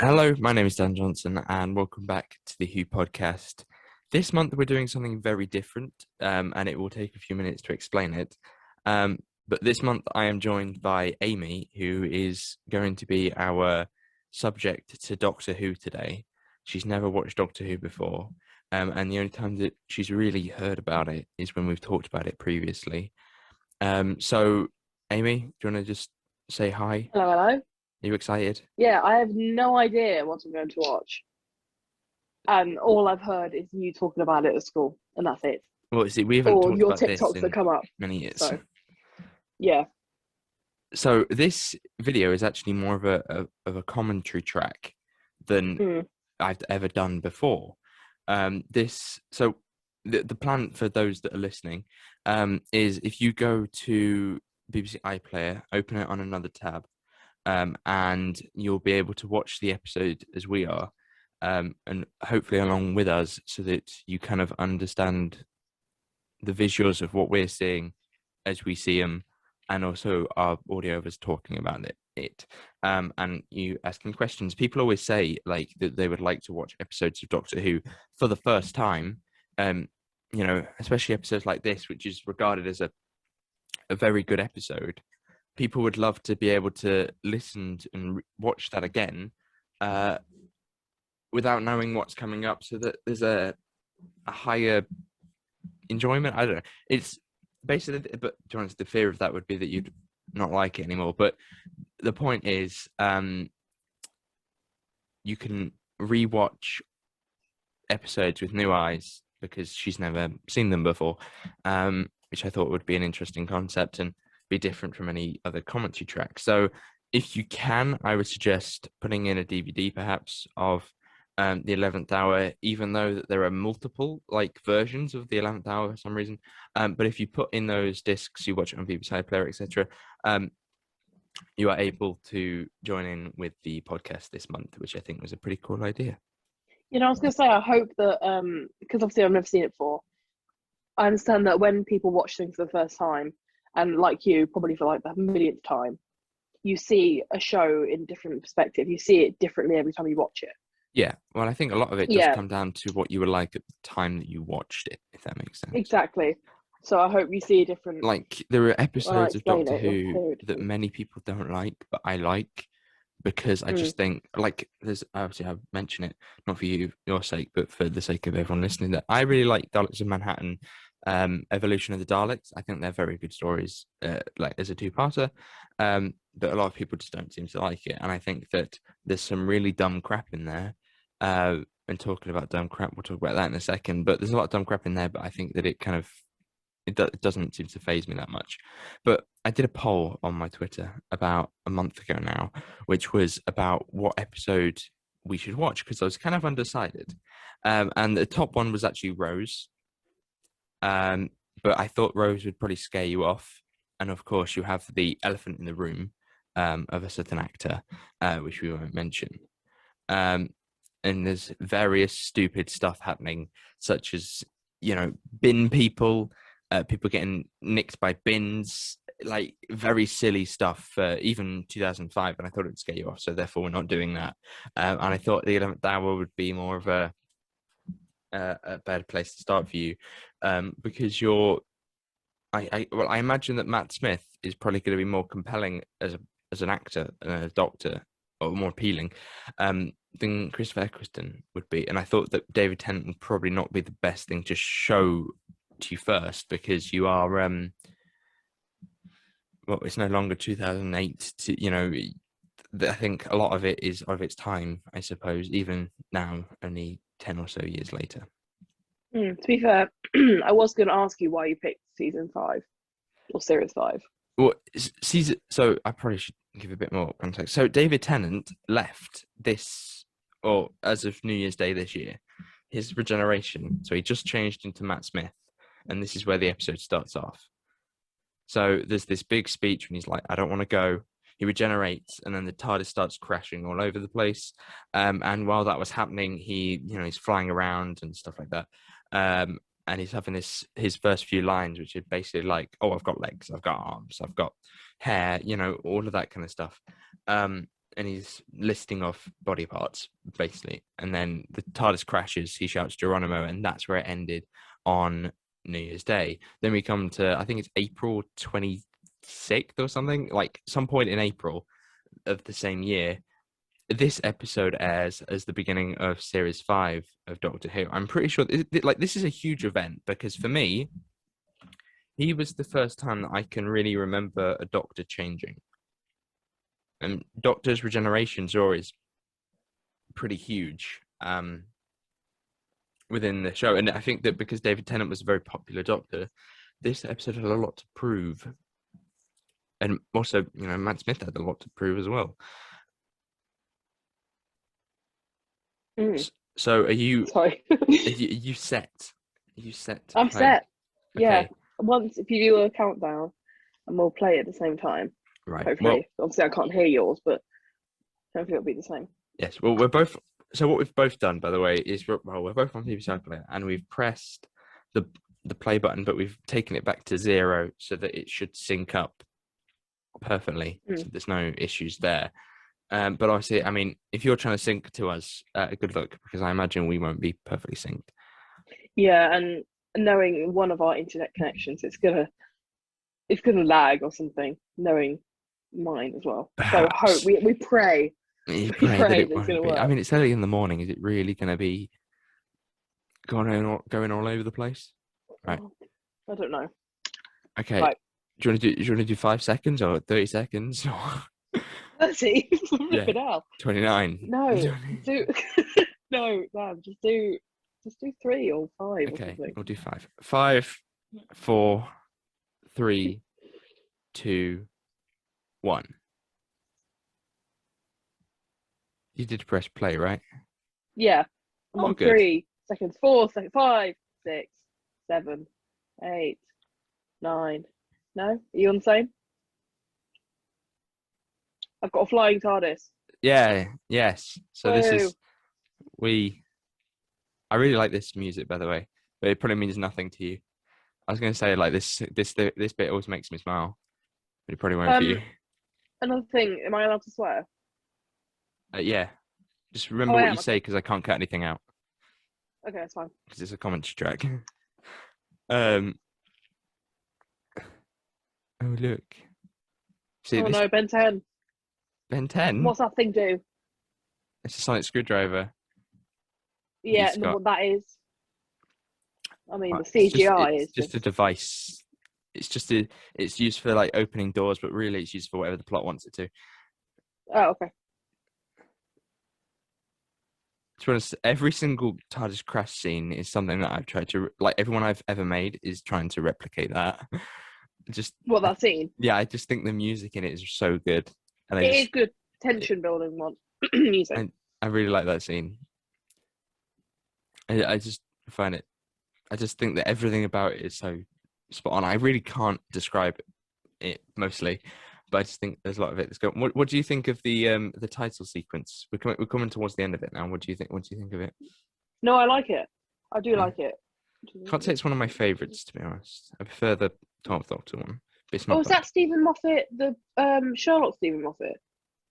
Hello, my name is Dan Johnson, and welcome back to the Who podcast. This month, we're doing something very different, and it will take a few minutes to explain it. But this month, I am joined by Amy, who is going to be our subject to Doctor Who today. She's never watched Doctor Who before, and the only time that she's really heard about it is when we've talked about it previously. So, Amy, do you want to just say hi? Hello, hello. Are you excited? Yeah, I have no idea what I'm going to watch. And all I've heard is you talking about it at school, and that's it. Well, see, we haven't Or talked your about this TikToks that in come up. many years. So, yeah. So this video is actually more of a commentary track than Mm. I've ever done before. The plan for those that are listening is if you go to BBC iPlayer, open it on another tab, and you'll be able to watch the episode as we are, and hopefully along with us, so that you kind of understand the visuals of what we're seeing as we see them, and also our audio of us talking about it. And you asking questions. People always say like that they would like to watch episodes of Doctor Who for the first time. Especially episodes like this, which is regarded as a very good episode. People would love to be able to listen and watch that again without knowing what's coming up, so that there's a higher enjoyment. I don't know. It's basically, but to be honest, the fear of that would be that you'd not like it anymore. But the point is, you can rewatch episodes with new eyes because she's never seen them before, which I thought would be an interesting concept and be different from any other commentary track. So if you can, I would suggest putting in a DVD perhaps of the 11th hour, even though that there are multiple like versions of the 11th hour for some reason. But if you put in those discs, you watch it on BBC iPlayer, etc., you are able to join in with the podcast this month, which I think was a pretty cool idea. I was going to say, I hope that, because obviously I've never seen it before, I understand that when people watch things for the first time, and like you, probably for like the millionth time, you see a show in different perspective. You see it differently every time you watch it. Yeah, well, I think a lot of it does Yeah, come down to what you were like at the time that you watched it, if that makes sense. exactly. So I hope you see a different, Like, there are when I episodes of explain Doctor it, you'll Who hear it that different. many people don't like, but I like, because I Mm. just think, like, there's obviously I mention it not for your sake, but for the sake of everyone listening, that I really like Daleks of Manhattan, Evolution of the Daleks. I think they're very good stories, like as a two-parter, but a lot of people just don't seem to like it, and I think that there's some really dumb crap in there. And talking about dumb crap, we'll talk about that in a second. But there's a lot of dumb crap in there, but I think that it doesn't seem to phase me that much. But I did a poll on my Twitter about a month ago now, which was about what episode we should watch, because I was kind of undecided. And the top one was actually Rose. Um, but I thought Rose would probably scare you off. And of course, you have the elephant in the room of a certain actor, which we won't mention. Um, and there's various stupid stuff happening, such as, bin people, people getting nicked by bins, like very silly stuff, even 2005, and I thought it would scare you off, so therefore we're not doing that. And I thought the 11th hour would be more of a better place to start for you, because I imagine that Matt Smith is probably going to be more compelling as an actor and a doctor, or more appealing, than Christopher Eccleston would be. And I thought that David Tennant would probably not be the best thing to show to you first, because you are it's no longer 2008 I think a lot of it is of its time, I suppose, even now, only 10 or so years later. To be fair, I was going to ask you why you picked season 5 or series 5. Well, season, so I probably should give a bit more context. So David Tennant left this, or as of New Year's Day this year, his regeneration. So he just changed into Matt Smith, and this is where the episode starts off. So there's this big speech when he's like, "I don't want to go." He regenerates, and then the TARDIS starts crashing all over the place. And while that was happening, he's flying around and stuff like that. And he's having his first few lines, which are basically like, "Oh, I've got legs, I've got arms, I've got hair," all of that kind of stuff. and he's listing off body parts basically, and then the TARDIS crashes. He shouts Geronimo, and that's where it ended on New Year's Day. Then we come to, I think it's April 26th or something, like some point in April of the same year. This episode airs as the beginning of series 5 of Doctor Who. I'm pretty sure this is a huge event, because for me, he was the first time that I can really remember a Doctor changing. And Doctor's regenerations are always pretty huge within the show. And I think that because David Tennant was a very popular Doctor, this episode had a lot to prove. And also, Matt Smith had a lot to prove as well. So are you? Sorry. are you set? Are you set? I'm play? set. Okay. Yeah. Once, if you do a countdown, and we'll play at the same time. Right. Hopefully, obviously I can't hear yours, but hopefully it'll be the same. Yes. Well, we're both. So what we've both done, by the way, is we're both on BBC iPlayer, and we've pressed the play button, but we've taken it back to 0 so that it should sync up perfectly. So there's no issues there. But obviously, I mean, if you're trying to sync to us, good luck, because I imagine we won't be perfectly synced. Yeah, and knowing one of our internet connections, it's gonna lag or something. Knowing mine as well. Perhaps. So hope we pray. You pray that it it's won't gonna be. work. I mean, it's early in the morning. Is it really going to be going all over the place? Right. I don't know. Okay. Right. Do you want to do 5 seconds or 30 seconds? 30. Yeah. It out. 29. No. No, man, just do 3 or 5 or Okay, something. we'll do 5. 5, 4, 3, 2, 1. You did press play, right? Yeah. I'm on good. 3 seconds, 4 seconds, 5, 6, 7, 8, 9. No? Are you on the same? I've got a flying TARDIS. Yeah, yes. So Whoa. this is I really like this music, by the way, but it probably means nothing to you. I was going to say, like, this bit always makes me smile, but it probably won't for you. Another thing, am I allowed to swear? Yeah. Just remember what you say, because I can't cut anything out. Okay, that's fine. Because it's a commentary track. Oh, look. See, no, Ben 10. Ben 10? What's that thing do? It's a sonic screwdriver. Yeah, what that is. I mean, the CGI is just a device. It's used for, like, opening doors, but really it's used for whatever the plot wants it to. Oh, okay. To be honest, every single TARDIS crash scene is something that I've tried to, like, everyone I've ever made is trying to replicate that. That scene? Yeah, I just think the music in it is so good. And it is good tension building music. I really like that scene. I just find it. I just think that everything about it is so spot on. I really can't describe it mostly, but I just think there's a lot of it that's going. What do you think of the title sequence? We're coming towards the end of it now. What do you think? What do you think of it? No, I like it. I do like it. Can't say it's one of my favourites, to be honest. I prefer the 12th Doctor one. But it's not is that Stephen Moffat, the Sherlock Stephen Moffat?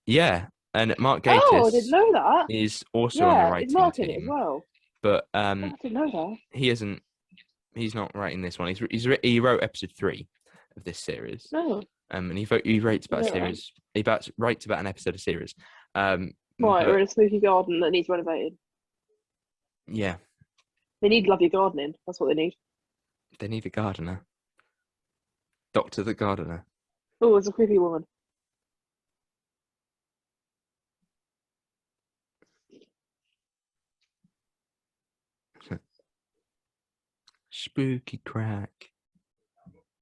Yeah, and Mark Gatiss. Oh, I didn't know that. Is also on the writing Mark team in it as well. But I didn't know that. He isn't. He's not writing this one. He wrote episode 3 of this series. No. And he writes about a series. He writes about an episode of series. We're in a spooky garden that needs renovated. Yeah. They need lovely gardening. That's what they need. They need a gardener. Doctor the gardener. Oh, it's a creepy woman. Spooky crack.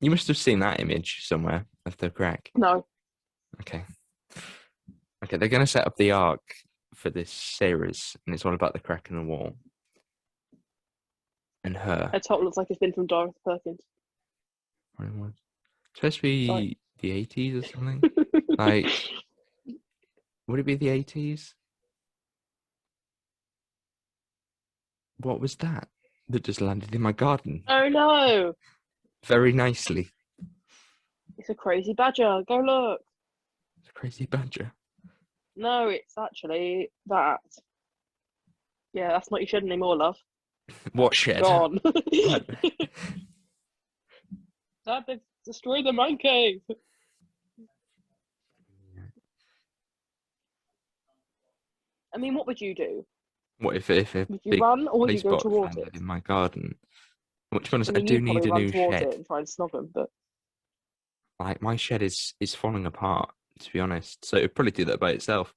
You must have seen that image somewhere of the crack. No. Okay, they're going to set up the arc for this series, and it's all about the crack in the wall. And her. Her top looks like it's been from Dorothy Perkins. It's supposed to be the 80s or something? Like, would it be the 80s? What was that just landed in my garden? Oh no! Very nicely. It's a crazy badger. Go look. It's a crazy badger. No, it's actually that. Yeah, that's not your shed anymore, love. What That's shed? gone. I Dad, they've destroyed the man cave. I mean, what would you do? What if a Would you big run or would you police go box towards landed it? in my garden? Which to be honest, I I mean, do you'd probably need a run new towards it shed. and try and snog him, but Like my shed is falling apart, to be honest. So it'd probably do that by itself.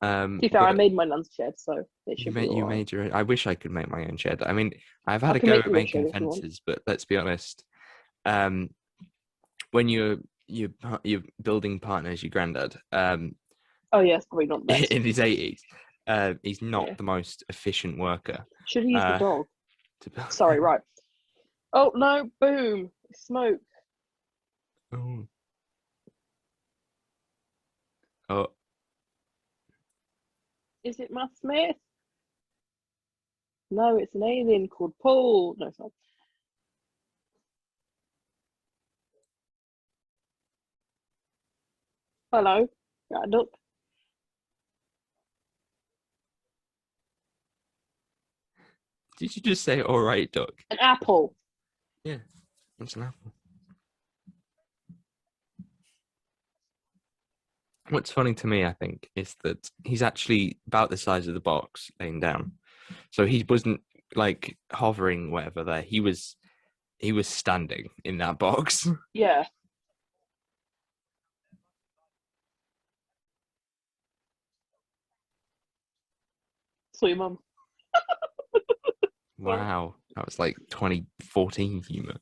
to be fair, I But made my nan's shed, so it should be you alright. made your own. I wish I could make my own shed. I mean, I've I had a can go make at you a shed making if you want. fences, but let's be honest. Um, when your building partner is your granddad, Oh, yeah, it's probably not the best. in his 80s, he's not Yeah. the most efficient worker. Should have used the Uh, dog. to build. Sorry, right. Oh, no, boom. Smoke. Oh, oh, Is it Matt Smith? No, it's an alien called Paul. No, it's not. Hello. Yeah, look. did you just say all right, duck? An apple. Yeah, it's an apple. What's funny to me, I think, is that he's actually about the size of the box laying down. So he wasn't like hovering whatever there. He was standing in that box. Yeah. Saw your mum. Sorry. Wow. That was like 2014 humor.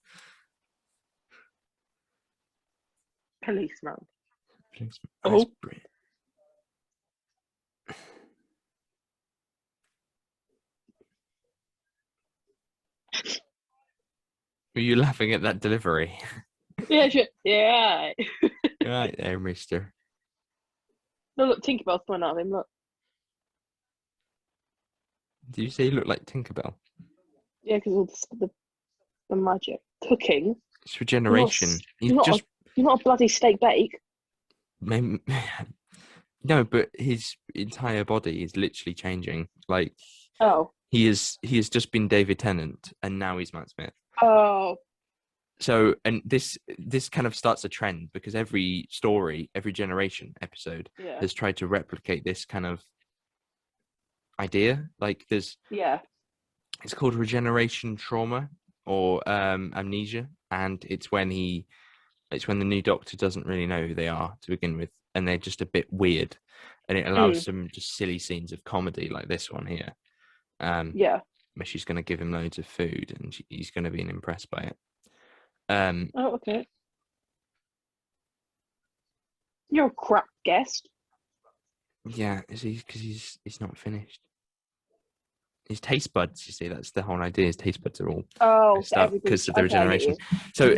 Policeman. That's Oh. brilliant. Were you laughing at that delivery? Yeah, shit. Yeah. Right there, mister. No, look, Tinkerbell's coming out of him. Look. Did you say you look like Tinkerbell? Yeah, because all the magic. Cooking. It's You're not, regeneration. He's you're not, just you're not a bloody steak bake. maybe, no, but his entire body is literally changing. Like Oh. he has just been David Tennant and now he's Matt Smith. Oh. So and this kind of starts a trend because every story, every generation episode Yeah. has tried to replicate this kind of idea. Like Yeah. it's called regeneration trauma or amnesia, and it's when the new doctor doesn't really know who they are to begin with, and they're just a bit weird, and it allows Mm. some just silly scenes of comedy like this one here, Yeah. where she's going to give him loads of food, and he's going to be impressed by it. Oh, okay. You're a crap guest. Yeah, is he because he's not finished. His taste buds, you see, that's the whole idea. His taste buds are all Oh, messed so up everything's because of the okay. I get regeneration. you. So,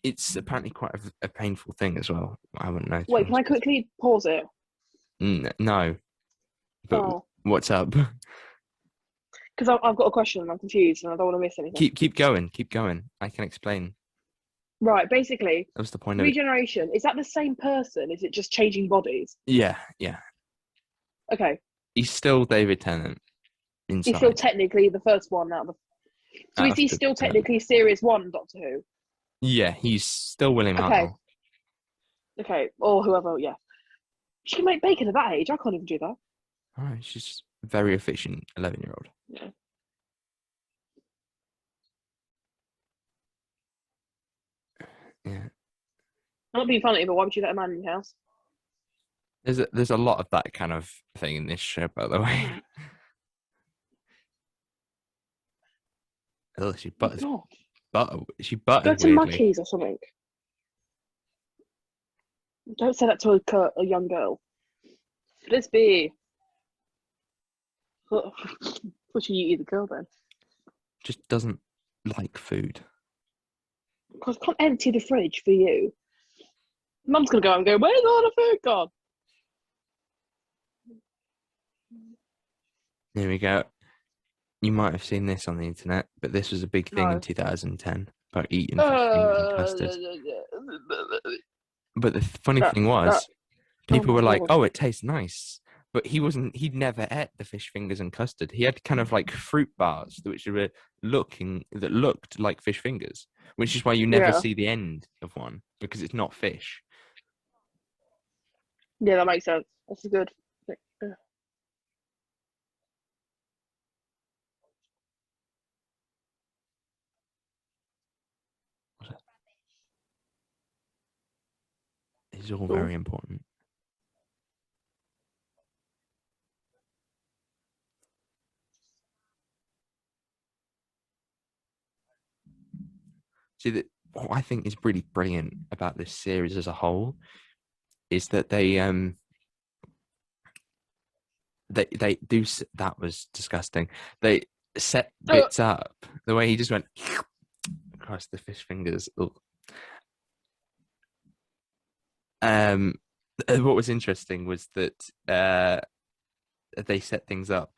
it's apparently quite a painful thing as well. I wouldn't know. Wait, can I quickly pause it? No, but Oh, what's up? because I've got a question and I'm confused and I don't want to miss anything. Keep going. Keep going. I can explain. Right, basically, That was the point of it. regeneration, is that the same person? Is it just changing bodies? Yeah. Okay. He's still David Tennant He's still inside. technically the first one out of the. So Out is of he the still ten. technically Series 1 Doctor Who? Yeah, he's still William Okay. Hartnell. Okay. Or whoever, yeah. She can make bacon at that age. I can't even do that. All right, she's a very efficient 11-year-old. Yeah. Yeah. I'm not being funny, but why would you let a man in your house? There's a lot of that kind of thing in this show, by the way. Oh, she Oh, butters God. butter. She Go butters to weirdly. Muckies or something. Don't say that to a young girl. Frisbee. What should you eat the girl then? Just doesn't like food. Because I can't empty the fridge for you. Mum's going to go and go, where's all the food gone? There we go. You might have seen this on the internet, but this was a big thing in No. 2010 about eating fish fingers and custard. But the funny thing was, Oh people my were like, god. "Oh, it tastes nice," but he'd never ate the fish fingers and custard. He had kind of like fruit bars that looked like fish fingers, which is why you never Yeah. see the end of one because it's not fish. Yeah, that makes sense. That's a good. It's all Oh, very important. See that what I think is really brilliant about this series as a whole is that they do that was disgusting. They set oh, bits up the way he just went across the fish fingers. Ugh. Um, what was interesting was that they set things up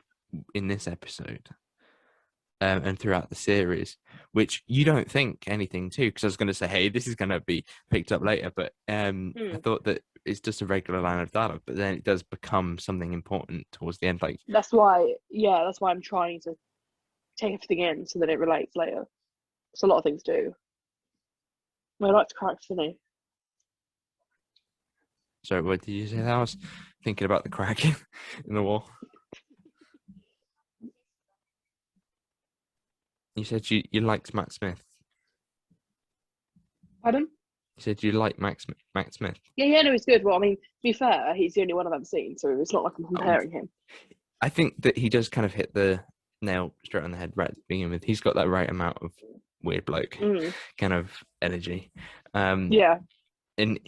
in this episode and throughout the series, which you don't think anything to. Because I was going to say, hey, this is going to be picked up later, but I hmm. thought that it's just a regular line of dialogue, but then it does become something important towards the end. Like, That's why. Yeah, that's why I'm trying to take everything in so that it relates later. So a lot of things do. I like to crack funny. sorry, what did you say? That I was thinking about the crack in the wall. You said you liked Matt Smith. Pardon? You said you like Matt Smith. Yeah, yeah, no, he's good. Well, I mean, to be fair, he's the only one I've ever seen, so it's not like I'm Um, comparing him. I think that he does kind of hit the nail straight on the head right to begin with. He's got that right amount of weird bloke Mm. kind of energy. Um, Yeah. and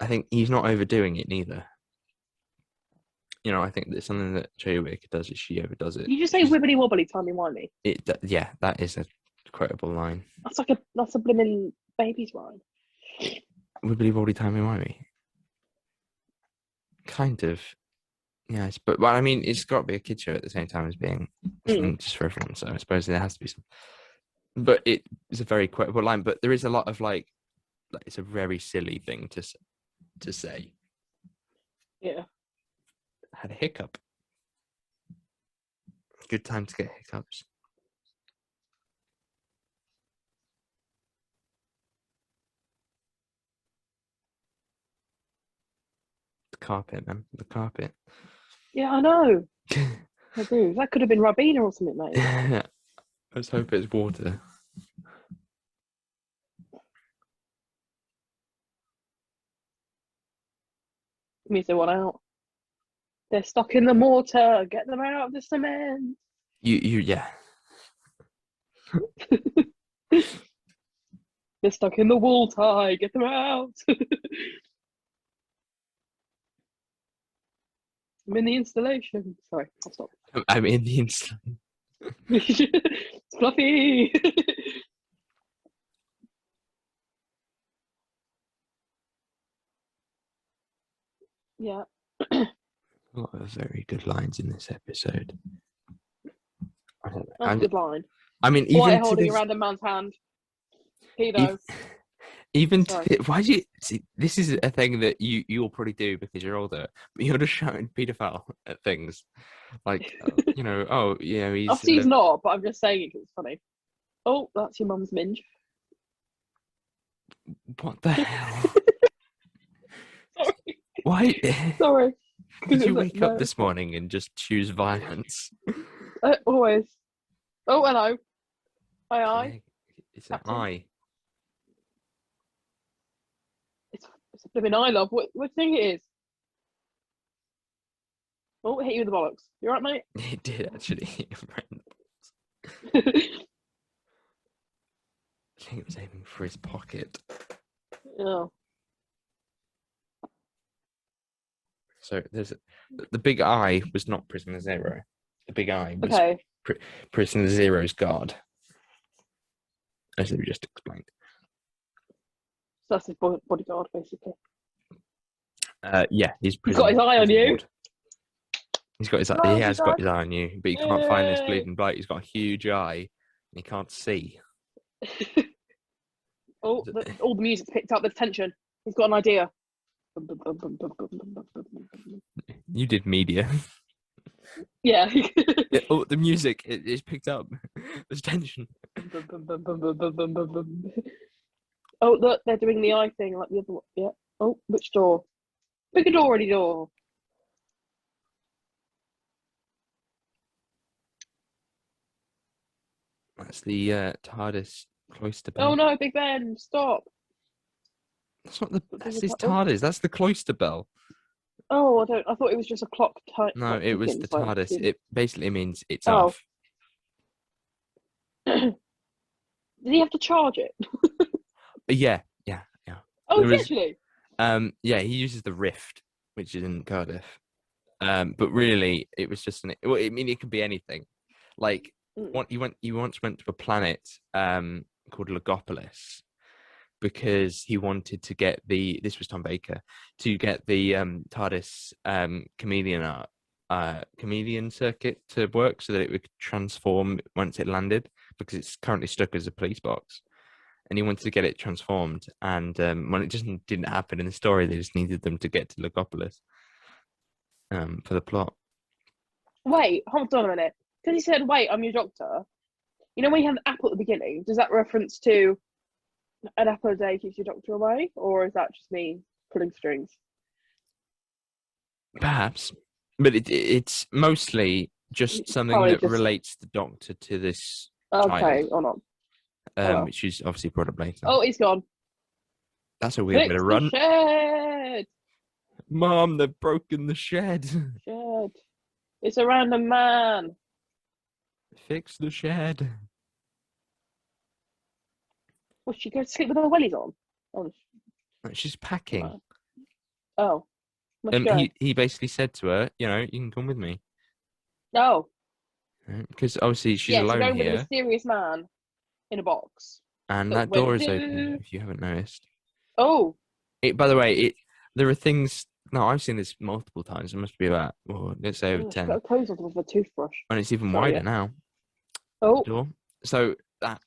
I think he's not overdoing it neither. I think that's something that Chadwick does is she overdoes it. You just say wibbly wobbly, timey wimey. Yeah, that is a quotable line. That's a blimmin' baby's rhyme. Wibbly wobbly timey wimey. Kind of. Yes, but well, I mean, it's got to be a kid show at the same time as being Mm. something just for everyone. So I suppose there has to be some. But it is a very quotable line. But there is a lot of like it's a very silly thing to say. Yeah. I had a hiccup. Good time to get hiccups. The carpet, man. The carpet. Yeah, I know. I do. That could have been Ribena or something, mate. Let's hope it's water. Means they want out. They're stuck in the mortar. Get them out of the cement. Yeah. They're stuck in the wool tie. Get them out. I'm in the installation. Sorry, I'll stop. I'm in the instant. It's fluffy. Yeah. A lot of very good lines in this episode. I don't know. That's a good line. I mean, Why even to holding a this, random man's hand? ev- Pedo. even to Sorry. why do you see? This is a thing that you'll probably do because you're older, but you're just shouting paedophile at things, like oh he's Obviously, he's not, but I'm just saying it because it's funny. Oh, that's your mum's minge. what the hell? Sorry. Why Sorry. did you wake up No, this morning and just choose violence? always. Oh, hello. Aye, aye. It's an Captain. eye. It's a flipping eye, love. What do you think it is? Oh, it hit you in the bollocks. You alright, mate? It did actually. I think it was aiming for his pocket. Yeah. So the big eye was not Prisoner Zero. The big eye was Okay. Prisoner Zero's guard, as we just explained. So that's his bodyguard, basically. Yeah, he's He's got his eye on you. ward. He's got his eye. He Rosie has got dog. his eye on you, but he can't find this Yay. bleeding bloke. He's got a huge eye, and he can't see. Oh, all the music's picked up. There's tension. He's got an idea. You did media. Yeah. Oh, the music is picked up. There's tension. Oh, look, they're doing the eye thing like the other one. Yeah. Oh, which door? Pick a door, any door. That's the TARDIS cloister Oh bell. no, Big Ben, stop. That's not the. There's That's a his oh, TARDIS. That's the cloister bell. oh, I don't. I thought it was just a clock No, like it was ticking. the It's like, TARDIS. It basically means it's oh, off. did he have to charge it? Yeah, yeah, yeah. Oh, There is he was actually? yeah, he uses the Rift, which is in Cardiff. But really, it was just an. Well, I mean, it could be anything. Like, Mm. what you once went to a planet called Legopolis because he wanted to get the. This was Tom Baker to get the TARDIS chameleon circuit to work so that it would transform once it landed because it's currently stuck as a police box. And he wanted to get it transformed, and when it just didn't happen in the story, they just needed them to get to Legopolis for the plot. Wait, hold on a minute. Because he said, "Wait, I'm your doctor." You know when you have the apple at the beginning, does that reference to an apple a day keeps your doctor away, or is that just me pulling strings? Perhaps, but it's mostly just It's something probably that just relates the Doctor to this child, okay or not. Oh well. which is obviously brought up later. Oh, he's gone. That's a weird bit Fix of the run. shed. Mom, they've broken the shed. Shed. It's a random man. Fix the shed. Well, she goes to sleep with her wellies on. Oh, She's packing. oh, where's she going? He basically said to her, you know, you can come with me. Oh, Because obviously she's yeah, she's alone going with a here, mysterious man in a box. and But that when door it is open. do, If you haven't noticed, oh, by the way, there are things. No, I've seen this multiple times. It must be about, well, let's say over oh, she's got 10, her clothes on with a toothbrush. and it's even Sorry, wider yeah. now. The Oh, door. So that.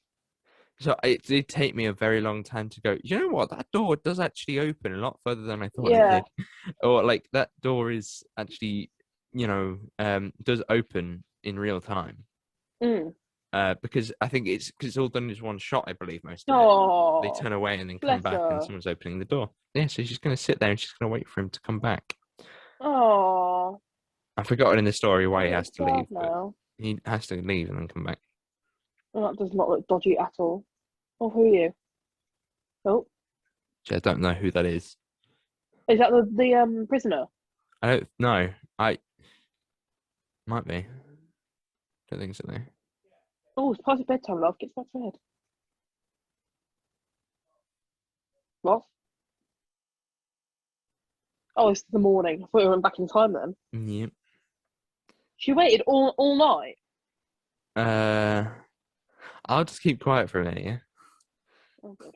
So it did take me a very long time to go. You know what? That door does actually open a lot further than I thought it yeah. did. Or like that door is actually, does open in real time. Mm. Because I think it's all done as one shot. I believe most of it. They Oh, turn away and then come bless back, and her. someone's opening the door. Yeah, so she's going to sit there and she's going to wait for him to come back. Oh, I've forgotten in the story why he oh, has it's to sad leave, but now. he has to leave and then come back. Well, that does not look dodgy at all. Oh, who are you? Oh, So I don't know who that is. is that the prisoner? I don't know. I might be. Don't think so though. Oh, it's past bedtime, love. Get back to bed. What? Oh, it's the morning. I thought we went back in time then. Yep. She waited all night. Uh, I'll just keep quiet for a minute, yeah? Oh god.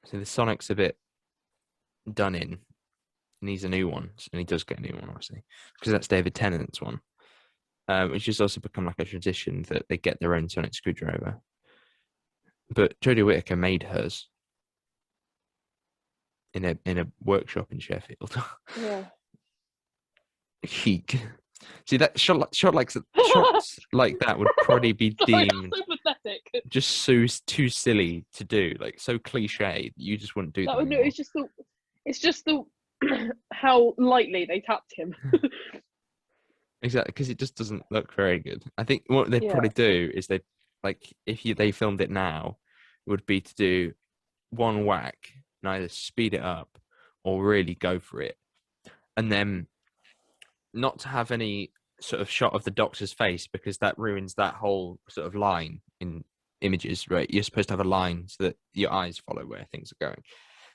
So the Sonic's a bit done in. He needs a new one, and he does get a new one, obviously, because that's David Tennant's one. Which has also become like a tradition that they get their own Sonic screwdriver. But Jodie Whittaker made hers in a workshop in Sheffield. Yeah. Chic. See that shots like that would probably be Sorry, deemed that's so pathetic. just so too silly to do, like so cliche. You just wouldn't do That them would no. anymore. It's just the how lightly they tapped him. Exactly, because it just doesn't look very good. I think what they'd Yeah. probably do is they filmed it now, would be to do one whack and either speed it up or really go for it, and then not to have any sort of shot of the Doctor's face because that ruins that whole sort of line in images, right? You're supposed to have a line so that your eyes follow where things are going.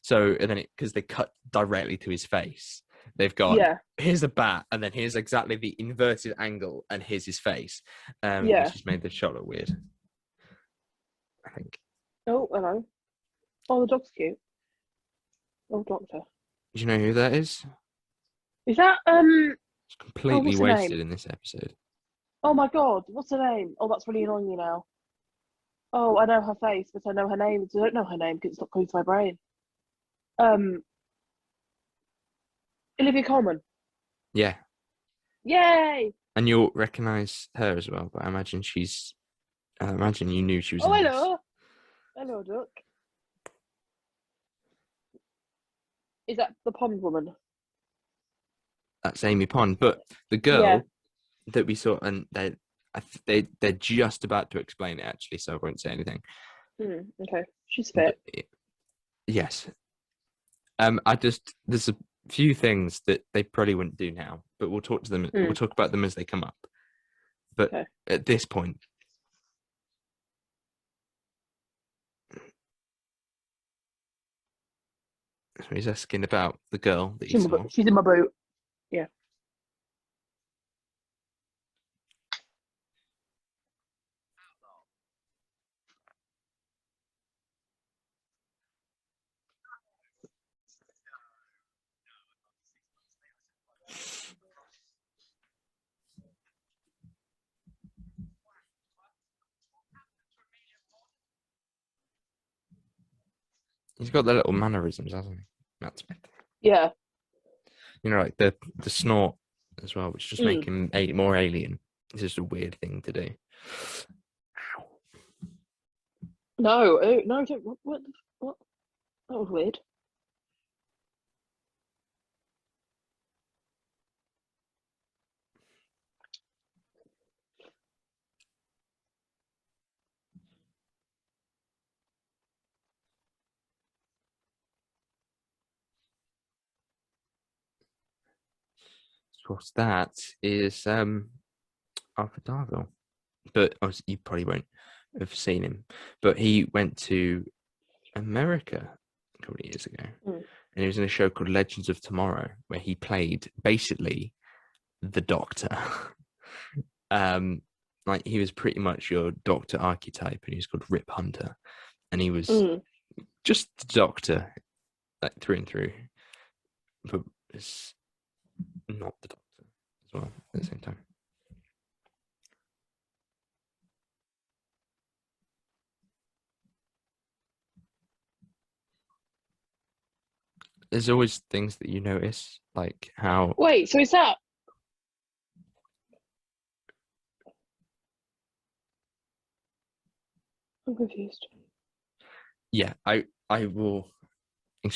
So, and then because they cut directly to his face, they've got Yeah. here's a bat, and then here's exactly the inverted angle, and here's his face, Yeah. which has made the shot look weird. I think. Oh, hello. Oh, the dog's cute. Oh, doctor. Do you know who that is? Is that It's Oh, completely what's her wasted name? in this episode. Oh my god, what's her name? Oh, that's really annoying me now. Oh, I know her face, but I know her name. I don't know her name because it's not coming to my brain. Um, Olivia Colman. Yeah, Yay! and you'll recognize her as well. But I imagine I imagine you knew she was Oh, in this. hello. Hello, Duck. Is that the pond woman? That's Amy Pond. But the Yeah. girl that we saw, and they're just about to explain it actually, so I won't say anything. Okay. She's But fit. yes, there's a few things that they probably wouldn't do now, but we'll talk to them. We'll Hmm. talk about them as they come up. But Okay. at this point, so he's asking about the girl that he saw. She's in my boot. Yeah. He's got the little mannerisms, hasn't he? Matt Smith. Yeah. You know, like the snort as well, which just make Mm. him more alien. It's just a weird thing to do. No. No. Don't. What? What? That was weird. Of course, that is Arthur Darvill, but obviously you probably won't have seen him. But he went to America a couple of years ago, Mm. and he was in a show called Legends of Tomorrow, where he played basically the Doctor. um, like he was pretty much your Doctor archetype, and he was called Rip Hunter, and he was Mm. just the Doctor, like through and through, but it's not the Doctor as well at the same time. There's always things that you notice, like how, Wait. So is that? I'm confused. yeah, I will.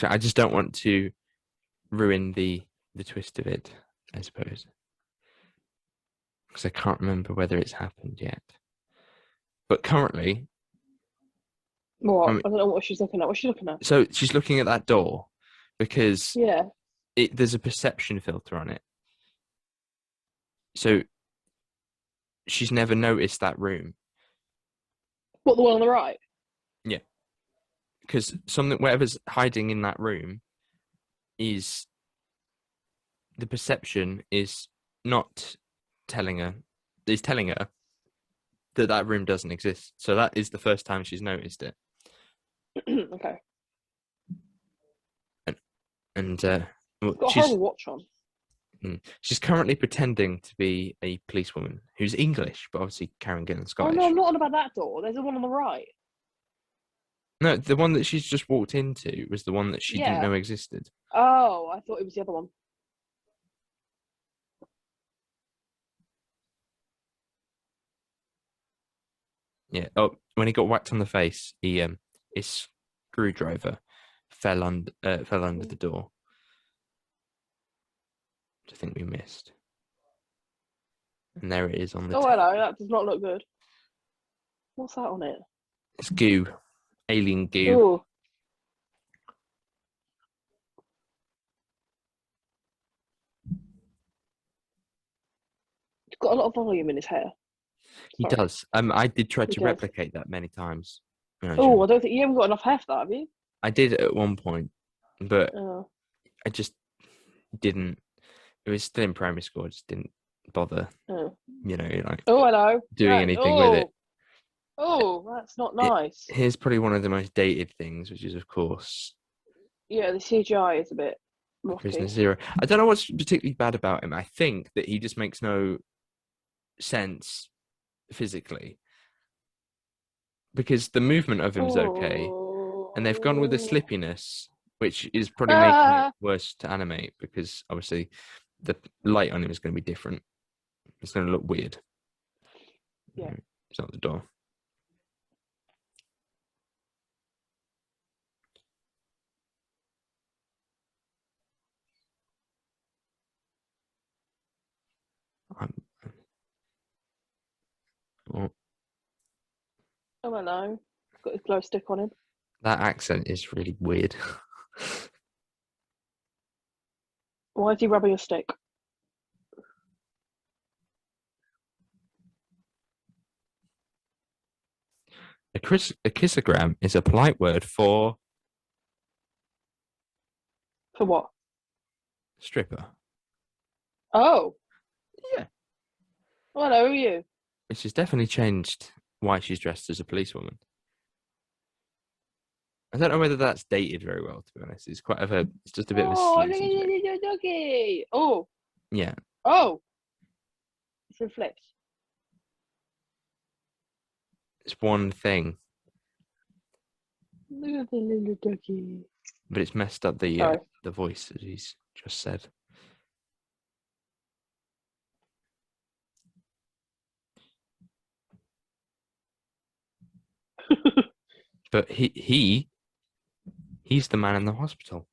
I just don't want to ruin the twist of it, I suppose, because I can't remember whether it's happened yet. But currently, I What? mean, I don't know what she's looking at. What's she looking at? so she's looking at that door because Yeah. there's a perception filter on it. So she's never noticed that room. What, the one on the right? Yeah, because whatever's hiding in that room is the perception is not telling her is telling her that room doesn't exist. So that is the first time she's noticed it. Okay. And She's got a horrible watch on. she's currently pretending to be a policewoman who's English, but obviously Karen Gillan Oh no, Scottish. I'm not on about that door. There's the one on the right. No, the one that she's just walked into was the one that she didn't Yeah. know existed. Oh, I thought it was the other one. Yeah. Oh, when he got whacked on the face, his screwdriver fell under the door. Which I think we missed. And there it is on the Oh, table. hello. That does not look good. What's that on it? It's goo, alien goo. Oh, he's got a lot of volume in his hair. He Sorry, does. I did try he to does. replicate that many times when I was Oh, young. I don't think you haven't got enough hair for that, have you? I did at one point, but Oh. I just didn't. It was still in primary school. I just didn't bother, Oh. like Oh, hello. doing Right. anything with it. Oh, that's not it. nice. Here's probably one of the most dated things, which is, of course, Yeah, the CGI is a bit Prisoner rocky. Zero. I don't know what's particularly bad about him. I think that he just makes no sense physically. because the movement of him is okay, and they've gone with the Oh. slippiness, which is probably making it Ah. worse to animate because obviously the light on him is going to be different. It's going to look weird. Yeah. It's not the door. I'm, oh, Oh, hello. Got his glow stick on him. that accent is really weird. Why is he rubbing a stick? A kissogram is a polite word for For what? stripper. Oh. Yeah. Oh, hello, who are you? Which has definitely changed why she's dressed as a policewoman. I don't know whether that's dated very well, to be honest. It's quite of a, it's just a bit of a Oh, look at sleazy the joke. little doggy. Oh. Yeah, Oh. It's been flipped. it's one thing, Look at the little doggy. but it's messed up Sorry. the voice as he's just said. But he's the man in the hospital.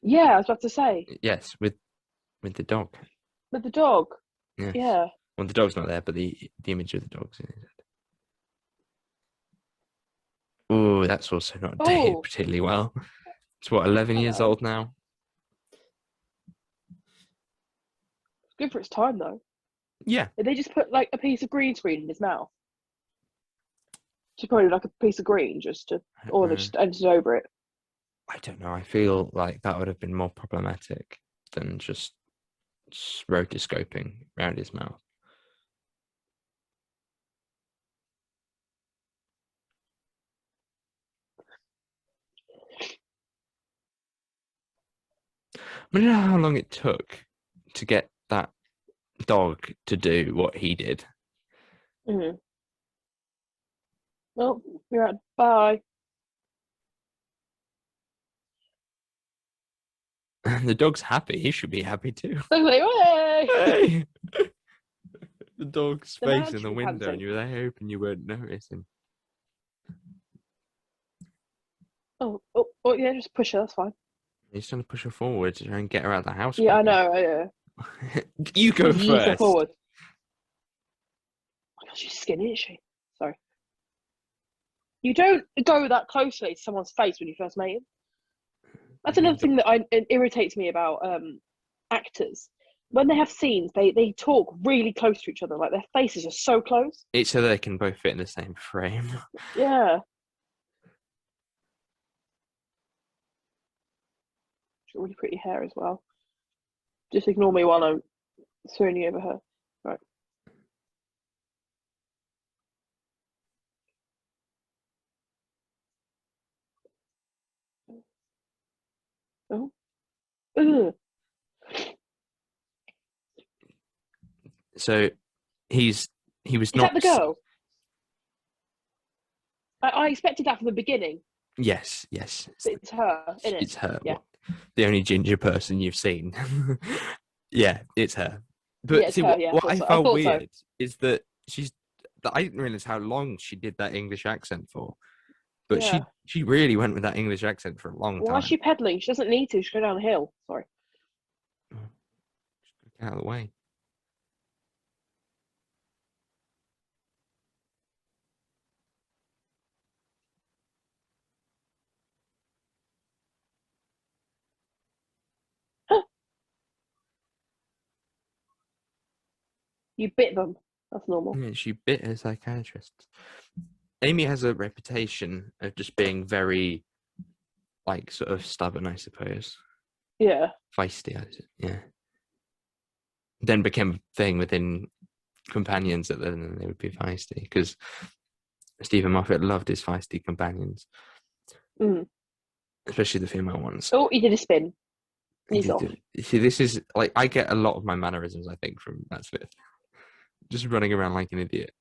Yeah, I was about to say. Yes, with the dog. With the dog. Yes. Yeah. Well, the dog's not there, but the image of the dog's in his head. Oh, that's also not dated Oh. particularly well. It's what, 11 years Hello. old now? It's good for its time, though. Yeah. Did they just put like a piece of green screen in his mouth? Just probably like a piece of green, just to, or they just edited over it. I don't know. I feel like that would have been more problematic than just rotoscoping around his mouth. I mean, you know how long it took to get that dog to do what he did? Mm-hmm. Oh, you're right. Bye. And the dog's happy. He should be happy too. Look like, hey! Hey! The dog's The face man in should the be window, and panting. you were there hoping you wouldn't notice him. Oh, yeah, just push her. That's fine. He's trying to push her forward to try and get her out of the house Yeah, I quicker. know. Yeah. You go Just yeet her first. forward. Oh my God, she's skinny, isn't she? Sorry. You don't go that closely to someone's face when you first meet them. That's another thing that it irritates me about actors. When they have scenes, they talk really close to each other. Like their faces are so close. It's so they can both fit in the same frame. Yeah. She's got really pretty hair as well. Just ignore me while I'm swooning over her. Right. Oh. Ugh. So he was Is that the not. girl? I expected that from the beginning. Yes, yes. It's her, isn't it? It's her. Yeah. What, the only ginger person you've seen. Yeah, it's her. Yeah, But it's see, her. Yeah, what I I found thought so. weird is that that I didn't realize how long she did that English accent for. But Yeah. she really went with that English accent for a long Why is time. she pedaling? She doesn't need to. She's going down the hill. Sorry. Oh, get out of the way. You bit them. That's normal. Yeah, she bit her psychiatrist. Amy has a reputation of just being very, like, sort of stubborn, I suppose. Yeah. Feisty, yeah. Then became a thing within companions that then they would be feisty because Stephen Moffat loved his feisty companions, Mm. especially the female ones. Oh, he did a spin. He's off. See, this is like I get a lot of my mannerisms, I think, from that Smith. Just running around like an idiot.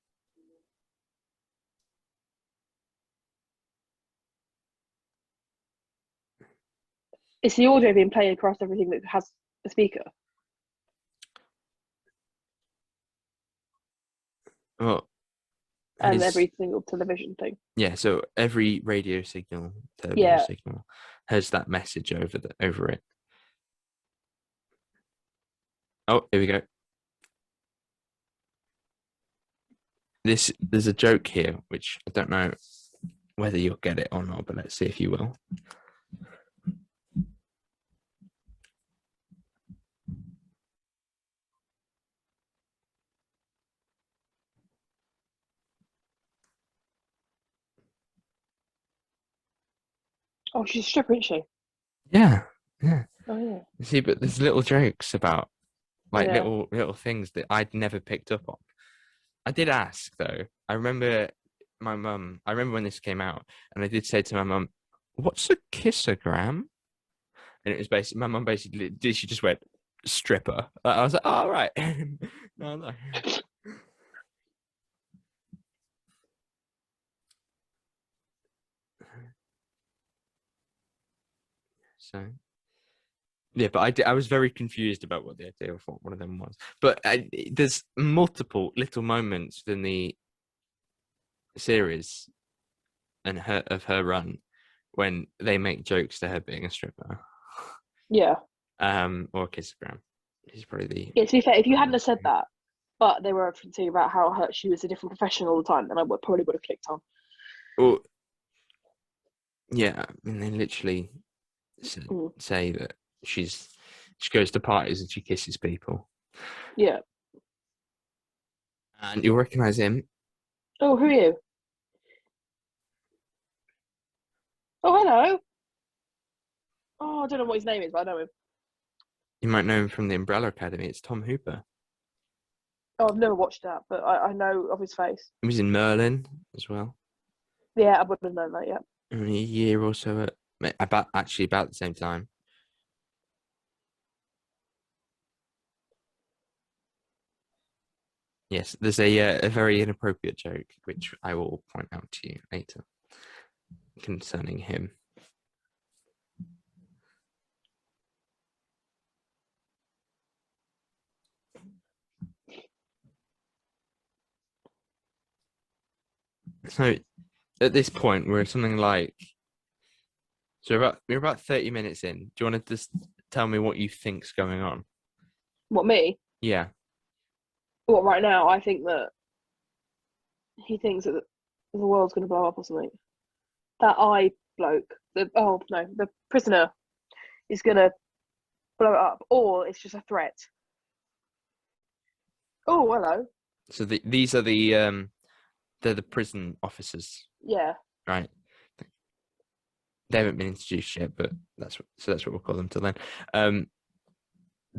Is the audio being played across everything that has a speaker? Well, And every single television thing. yeah, so every radio signal, television Yeah. signal, has that message over it. Oh, here we go. There's a joke here, which I don't know whether you'll get it or not, but let's see if you will. Oh, she's a stripper, isn't she? Yeah, yeah. Oh yeah. See, but there's little jokes about like Yeah. little things that I'd never picked up on. I did ask though. I remember my mum. I remember when this came out, and I did say to my mum, "What's a kissogram?" And it was basically my mum basically did. She just went stripper. I was like, "Oh right." No, no. So yeah, but I was very confused about what the idea of what one of them was. But there's multiple little moments in the series and her run when they make jokes to her being a stripper, Yeah. or a kissogram. Is probably the Yeah, to be fair, if you hadn't have said that, but they were referencing about how she was a different profession all the time, then I probably would have clicked on. Well, yeah, and they literally Mm. say that she goes to parties and she kisses people, Yeah. and you'll recognize him. Oh, who are you? Oh, hello. Oh, I don't know what his name is, but I know him. You might know him from the Umbrella Academy. It's Tom Hooper. Oh, I've never watched that, but I know of his face. He was in Merlin as well. Yeah, I wouldn't have known that yet. Only a year or so about the same time. Yes, there's a very inappropriate joke which I will point out to you later concerning him. So at this point, we're something like we're about 30 minutes in. Do you want to just tell me what you think's going on? What, me? Yeah. What, right now? I think that he thinks that the world's going to blow up or something. That bloke, the prisoner is going to blow it up, or it's just a threat. Oh, hello. So these are they're the prison officers, Yeah. right? They haven't been introduced yet, but that's what we'll call them till then.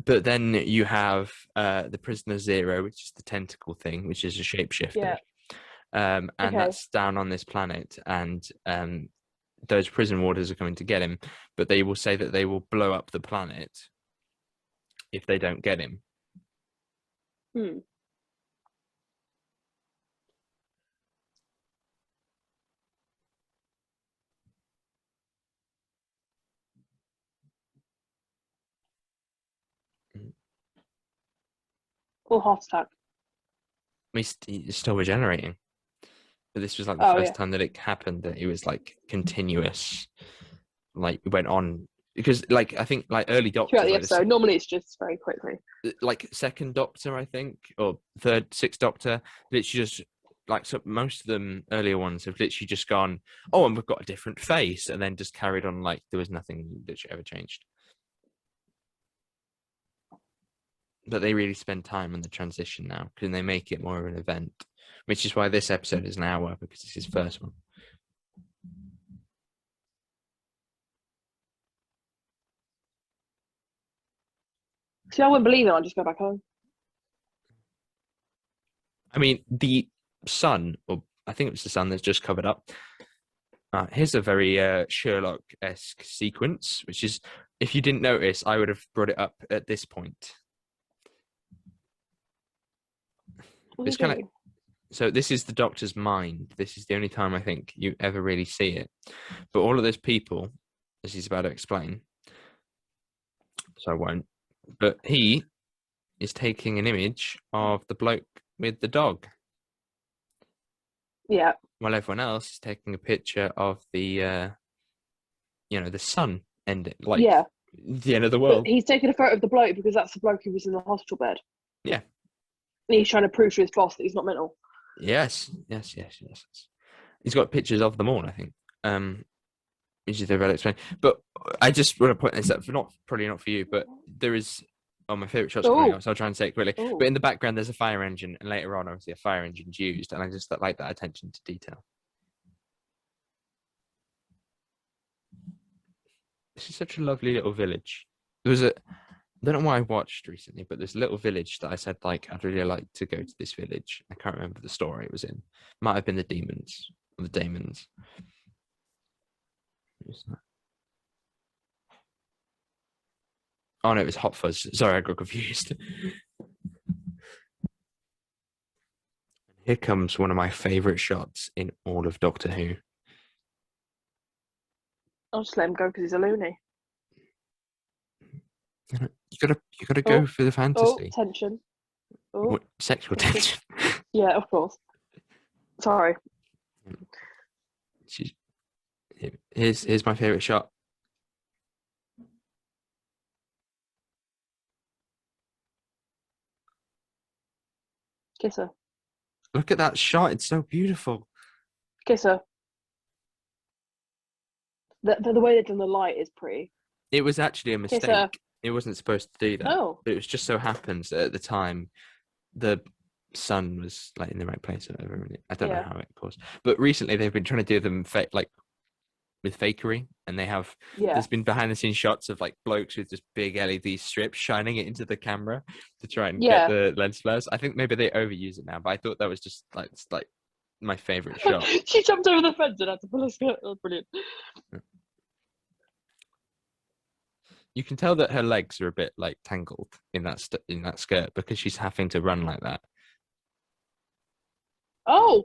But then you have the prisoner Zero, which is the tentacle thing, which is a shapeshifter. Yeah. And Okay. that's down on this planet, and those prison warders are coming to get him, but they will say that they will blow up the planet if they don't get him. Hmm. Or heart attack. He's still regenerating, but this was like the Oh, first yeah. time that it happened that it was like continuous, like it went on because like I think like early Throughout doctors the like this, episode. Normally it's just very quickly. like second doctor I think or sixth doctor literally just like so most of them earlier ones have literally just gone, oh, and we've got a different face, and then just carried on like there was nothing that ever changed. But they really spend time on the transition now because they make it more of an event, which is why this episode is an hour because it's his first one. See, I wouldn't believe it. I'll just go back home. I mean, the sun, or I think it was the sun that's just covered up. Here's a very Sherlock-esque sequence, which is, if you didn't notice, I would have brought it up at this point. What are It's you kind of doing? so. This is the Doctor's mind. This is the only time I think you ever really see it. But all of those people, as he's about to explain, so I won't. But he is taking an image of the bloke with the dog, Yeah. while everyone else is taking a picture of the the sun ending, like Yeah. the end of the But world. he's taking a photo of the bloke because that's the bloke who was in the hospital bed. Yeah. And he's trying to prove to his boss that he's not mental. Yes. He's got pictures of them all, I think. Which is very well explained. But I just want to point this out probably not for you, but there is my favorite shot's coming Oh. up, so I'll try and say it quickly. Oh. But in the background, there's a fire engine, and later on, obviously, a fire engine's used, and I just like that attention to detail. This is such a lovely little village. There was I don't know what I watched recently, but there's a little village that I said like I'd really like to go to this village. I can't remember the story it was in. Might have been the Demons or the Daemons. Oh no, it was Hot Fuzz. Sorry, I got confused. Here comes one of my favorite shots in all of Doctor Who. I'll just let him go because he's a loony. You gotta go for the fantasy. Tension. What, sexual tension. Yeah, of course. Sorry. Here's my favorite shot. Kiss her. Look at that shot. It's so beautiful. Kiss her. The way they've done the light is pretty. It was actually a Kiss her. mistake. It wasn't supposed to do that. Oh. But it was just so happens that at the time the sun was like in the right place or whatever. I don't know how it caused. But recently they've been trying to do them like with fakery, and they have there's been behind the scenes shots of like blokes with just big LED strips shining it into the camera to try and get the lens flares. I think maybe they overuse it now, but I thought that was just like my favorite shot. She jumped over the fence and had to pull a skirt. Oh, brilliant. You can tell that her legs are a bit like tangled in that skirt because she's having to run like that. Oh,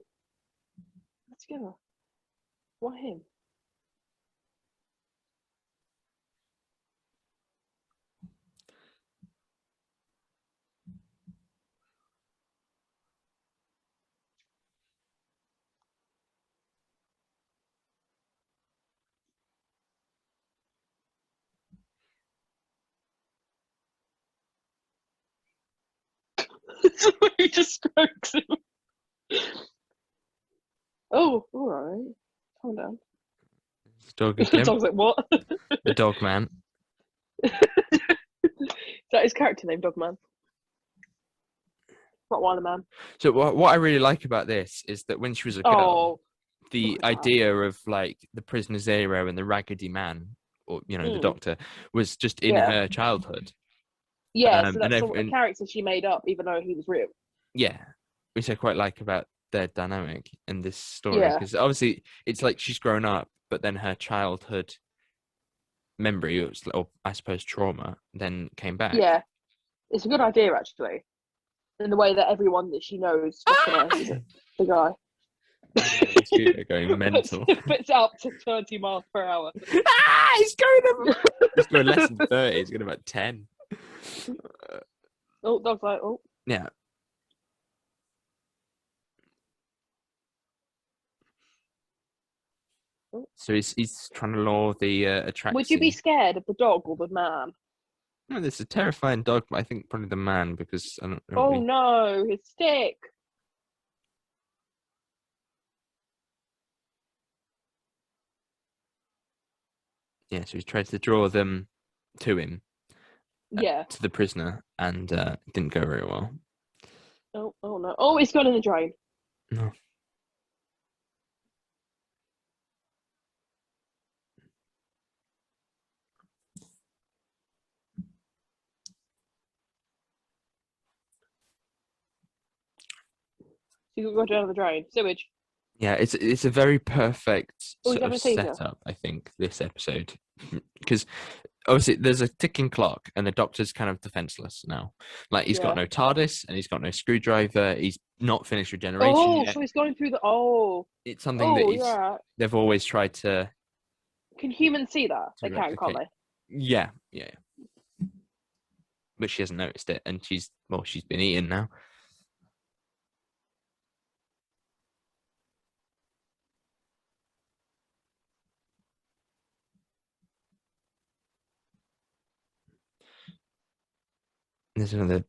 let's go. Why him? He just strokes him. Oh, all right. Calm down. The dog's like, what? The dog man. Is that his character name, Dog Man? Rottweiler Man. So what I really like about this is that when she was a girl, the idea of like the prisoner Zero and the Raggedy Man, or the Doctor, was just in her childhood. Yeah, so that's a character she made up, even though he was real. Yeah, which I quite like about their dynamic in this story, because obviously it's like she's grown up, but then her childhood memory, or I suppose trauma, then came back. Yeah, it's a good idea actually, in the way that everyone that she knows recognizes the guy. Scooter going mental. Puts up to 30 miles per hour. He's going less than 30. He's going about 10. Dog's like, yeah. So he's trying to lure the attraction. Would you be scared of the dog or the man? No, there's a terrifying dog, but I think probably the man, because I don't know. Oh no, his stick. Yeah, so he tried to draw them to him. To the prisoner, and it didn't go very well. Oh no. Oh, he's gone in the drain. No. You can go down the drain. Sewage. Yeah, it's a very perfect sort of seizure? setup, I think, this episode. Because obviously there's a ticking clock and the Doctor's kind of defenseless now. Like, he's got no TARDIS and he's got no screwdriver. He's not finished regeneration yet. So he's going through the... It's something that they've always tried to... Can humans see that? They can, can't they? Yeah. but she hasn't noticed it, and she's been eaten now. There's another.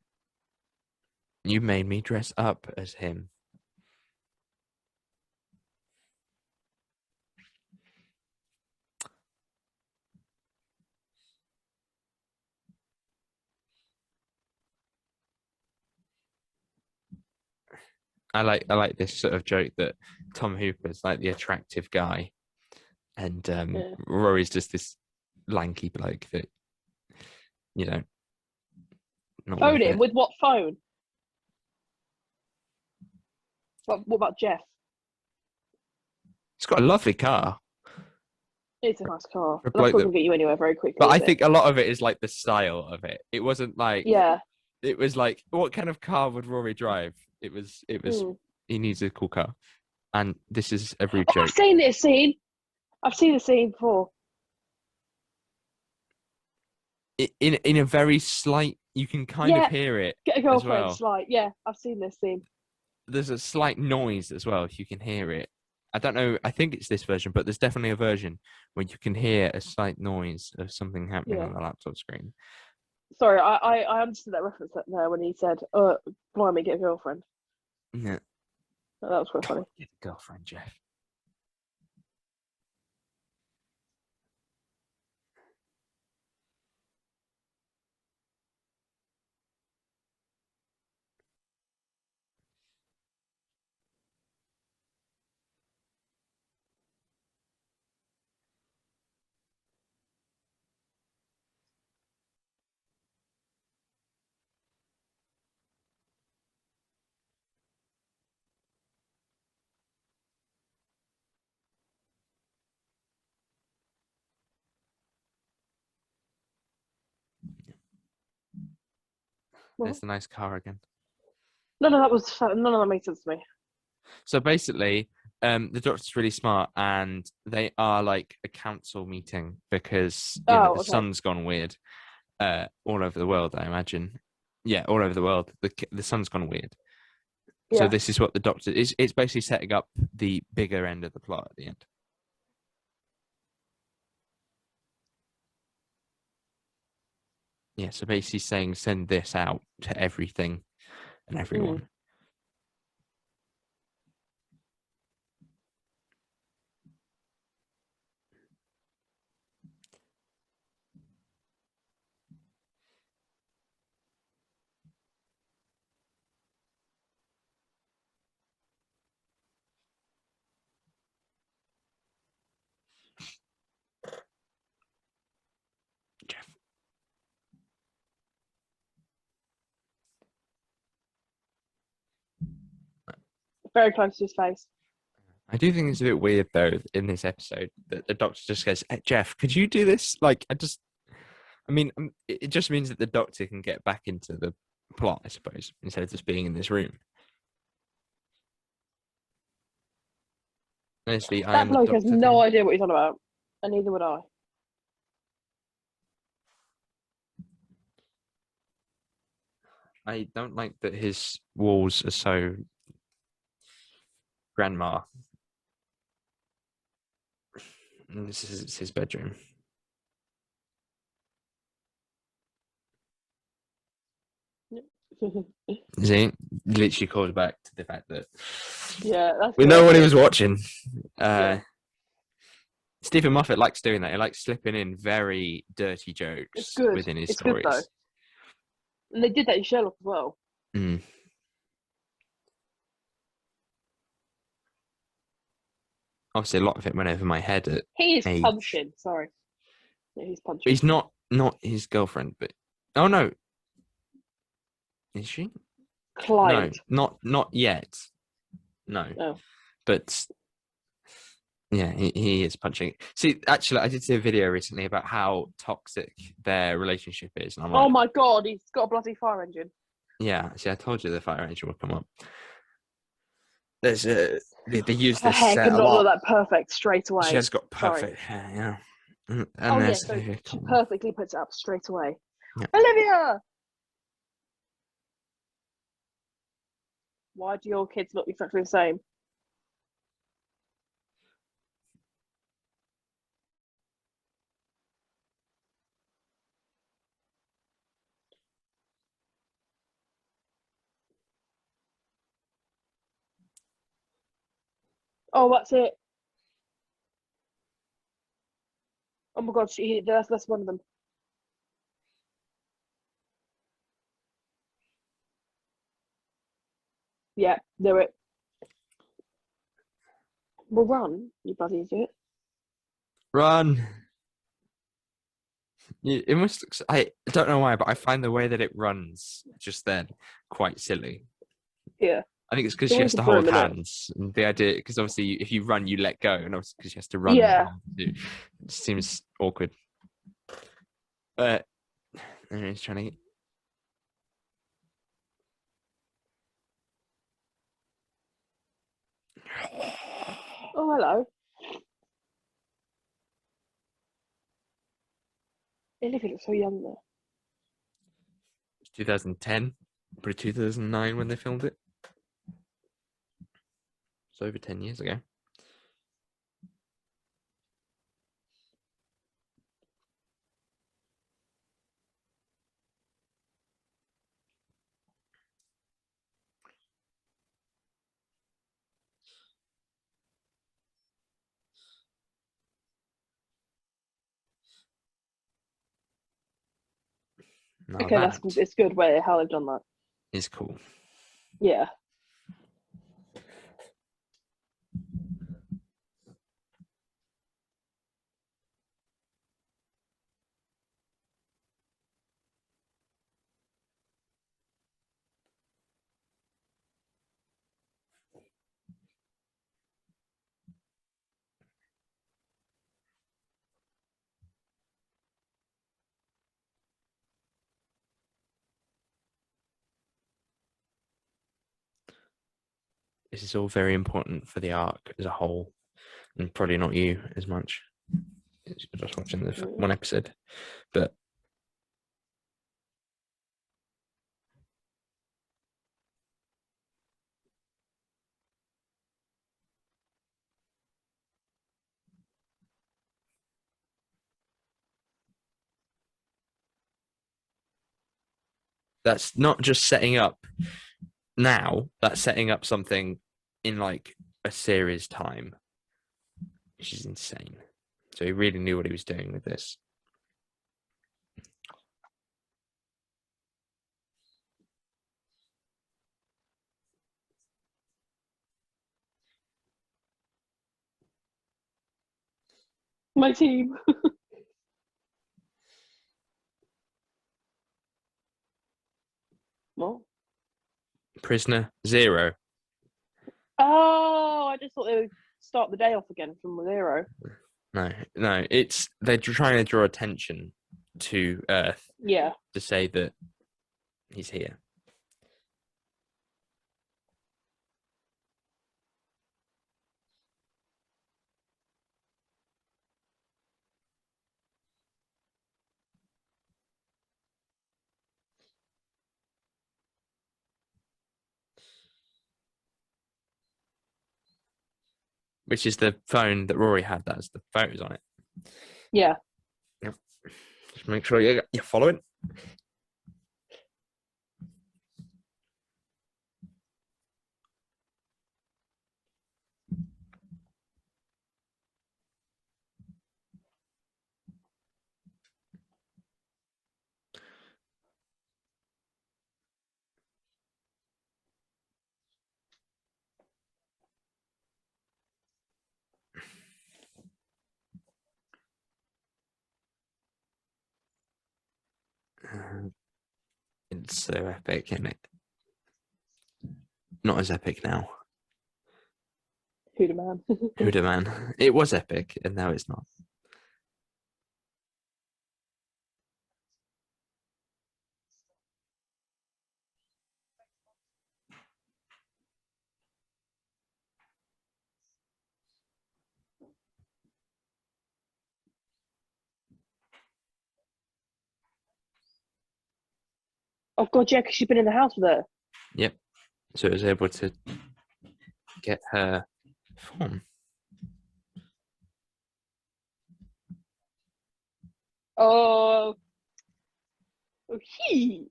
You made me dress up as him. I like this sort of joke that Tom Hooper's like the attractive guy, and Rory's just this lanky bloke that not Phone worth him it. with what phone? What about Jeff? He's got a lovely car. It's a nice car. For a That's bloke not going to get you anywhere very quickly. But I is it? think a lot of it is like the style of it. It wasn't like it was like, what kind of car would Rory drive? It was he needs a cool car. And this is a rude joke. I've seen this scene. I've seen the scene before. In a very slight, you can kind of hear it. Get a girlfriend, as well. slight. I've seen this scene. There's a slight noise as well, if you can hear it. I don't know, I think it's this version, but there's definitely a version where you can hear a slight noise of something happening on the laptop screen. Sorry, I understood that reference there when he said, blimey, get a girlfriend. Yeah. That was quite funny. Get a girlfriend, Jeff. There's the nice car again. None of that made sense to me. So basically, the Doctor's really smart, and they are like a council meeting because the sun's gone weird all over the world. I imagine, all over the world. The sun's gone weird. Yeah. So this is what the Doctor is. It's basically setting up the bigger end of the plot at the end. Yeah, so basically saying send this out to everything and everyone. Jeff. Very close to his face. I do think it's a bit weird though in this episode that the Doctor just goes, hey, Jeff, could you do this? Like, it just means that the Doctor can get back into the plot, I suppose, instead of just being in this room. Honestly, that bloke has no idea what he's on about, and neither would I. I don't like that his walls are so grandma. And this is his bedroom. See, literally calls back to the fact that we know what he was watching. Stephen Moffat likes doing that. He likes slipping in very dirty jokes within his stories. Good, though. And they did that in Sherlock as well. Mm. Obviously, a lot of it went over my head. He is punching. Sorry, he's punching. He's not his girlfriend, but oh no, is she? Client. No, not yet. No. Oh. But yeah, he is punching. See, actually, I did see a video recently about how toxic their relationship is. And I'm like, oh my god, he's got a bloody fire engine. Yeah, see, I told you the fire engine would come up. There's they use her this hair set could a not lot. look that perfect straight away. She has got perfect hair, yeah. And so she perfectly puts it up straight away. Yeah. Olivia! Why do your kids look exactly the same? Oh, that's it. Oh my god, that's one of them. Yeah, do it. Well, run, you bloody idiot. Run. It must. I don't know why, but I find the way that it runs just then quite silly. Yeah, I think it's because it's she has always a to hold broom, isn't it? hands, and the idea because obviously if you run, you let go, and obviously because she has to run, Yeah. it seems awkward. But he's trying to. Oh, hello. Olivia looks so young there. 2010, probably 2009 when they filmed it. It's over 10 years ago. Now Okay, that it's good way how they've done that. is cool. Yeah. This is all very important for the arc as a whole, and probably not you as much. Just watching the Mm. one episode, but that's not just setting up now, that's setting up something in like a series time, which is insane. So he really knew what he was doing with this. My team. What? Prisoner Zero. Oh, I just thought they would start the day off again from 0. No, it's they're trying to draw attention to Earth Yeah. to say that he's here. Which is the phone that Rory had that has the photos on it. Yeah. Yep. Just make sure you're following. It's so epic, isn't it? Not as epic now. Who the man? Huda man. It was epic, and now it's not. Oh god, yeah, because she's been in the house with her. Yep. So it was able to get her form. Oh, he.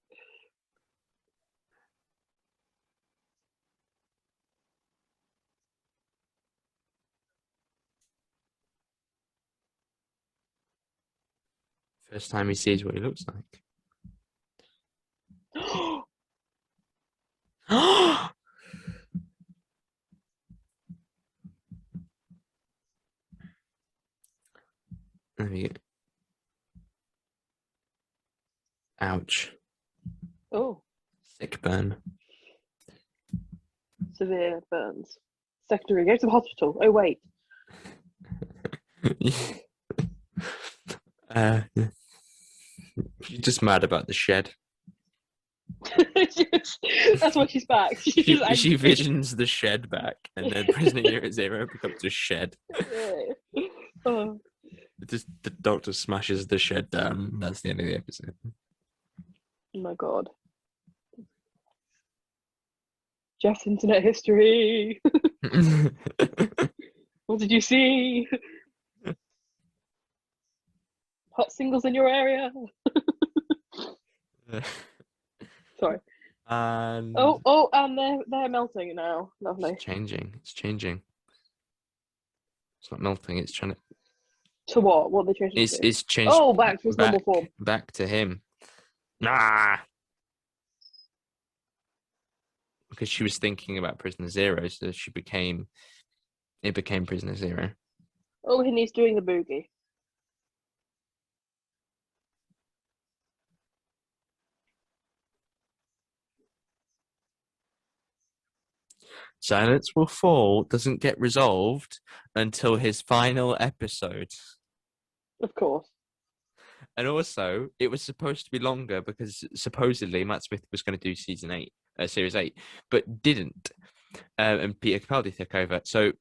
First time he sees what he looks like. There we go. Ouch. Oh, Sick burn. severe burns. Secretary, go to the hospital. Oh, wait. She's just mad about the shed. That's why she's back. She's She, just angry. she visions the shed back, and then Prisoner Unit Zero becomes a shed. Oh. Just the doctor smashes the shed down. That's the end of the episode. Oh my god. Jeff's internet history. What did you see? Hot singles in your area? Sorry. And Oh, and they're melting now. Lovely. it's changing. It's changing. It's not melting. It's trying to. To what? What are they changing to? It's changed. Oh, back to its normal form. Back to him. Nah. Because she was thinking about Prisoner Zero, so it became Prisoner Zero. Oh, and he's doing the boogie. Silence Will Fall doesn't get resolved until his final episode. Of course. And also, it was supposed to be longer because supposedly Matt Smith was going to do series 8, but didn't. And Peter Capaldi took over. So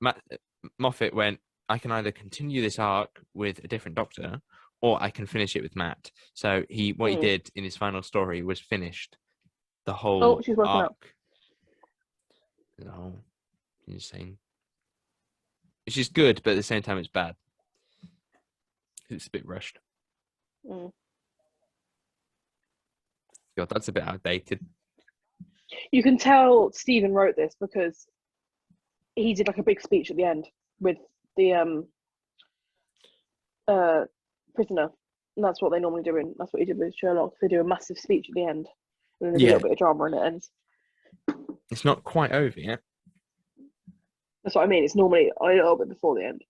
Moffat went, I can either continue this arc with a different Doctor, or I can finish it with Matt. So he did in his final story was finished the whole she's woken arc. up. No, insane. Which is good, but at the same time, it's bad. It's a bit rushed. God, that's a bit outdated. You can tell Stephen wrote this because he did like a big speech at the end with the prisoner. And that's what they normally do that's what he did with Sherlock. They do a massive speech at the end. And then there's a little bit of drama and it ends. It's not quite over yet. That's what I mean. It's normally a little bit before the end.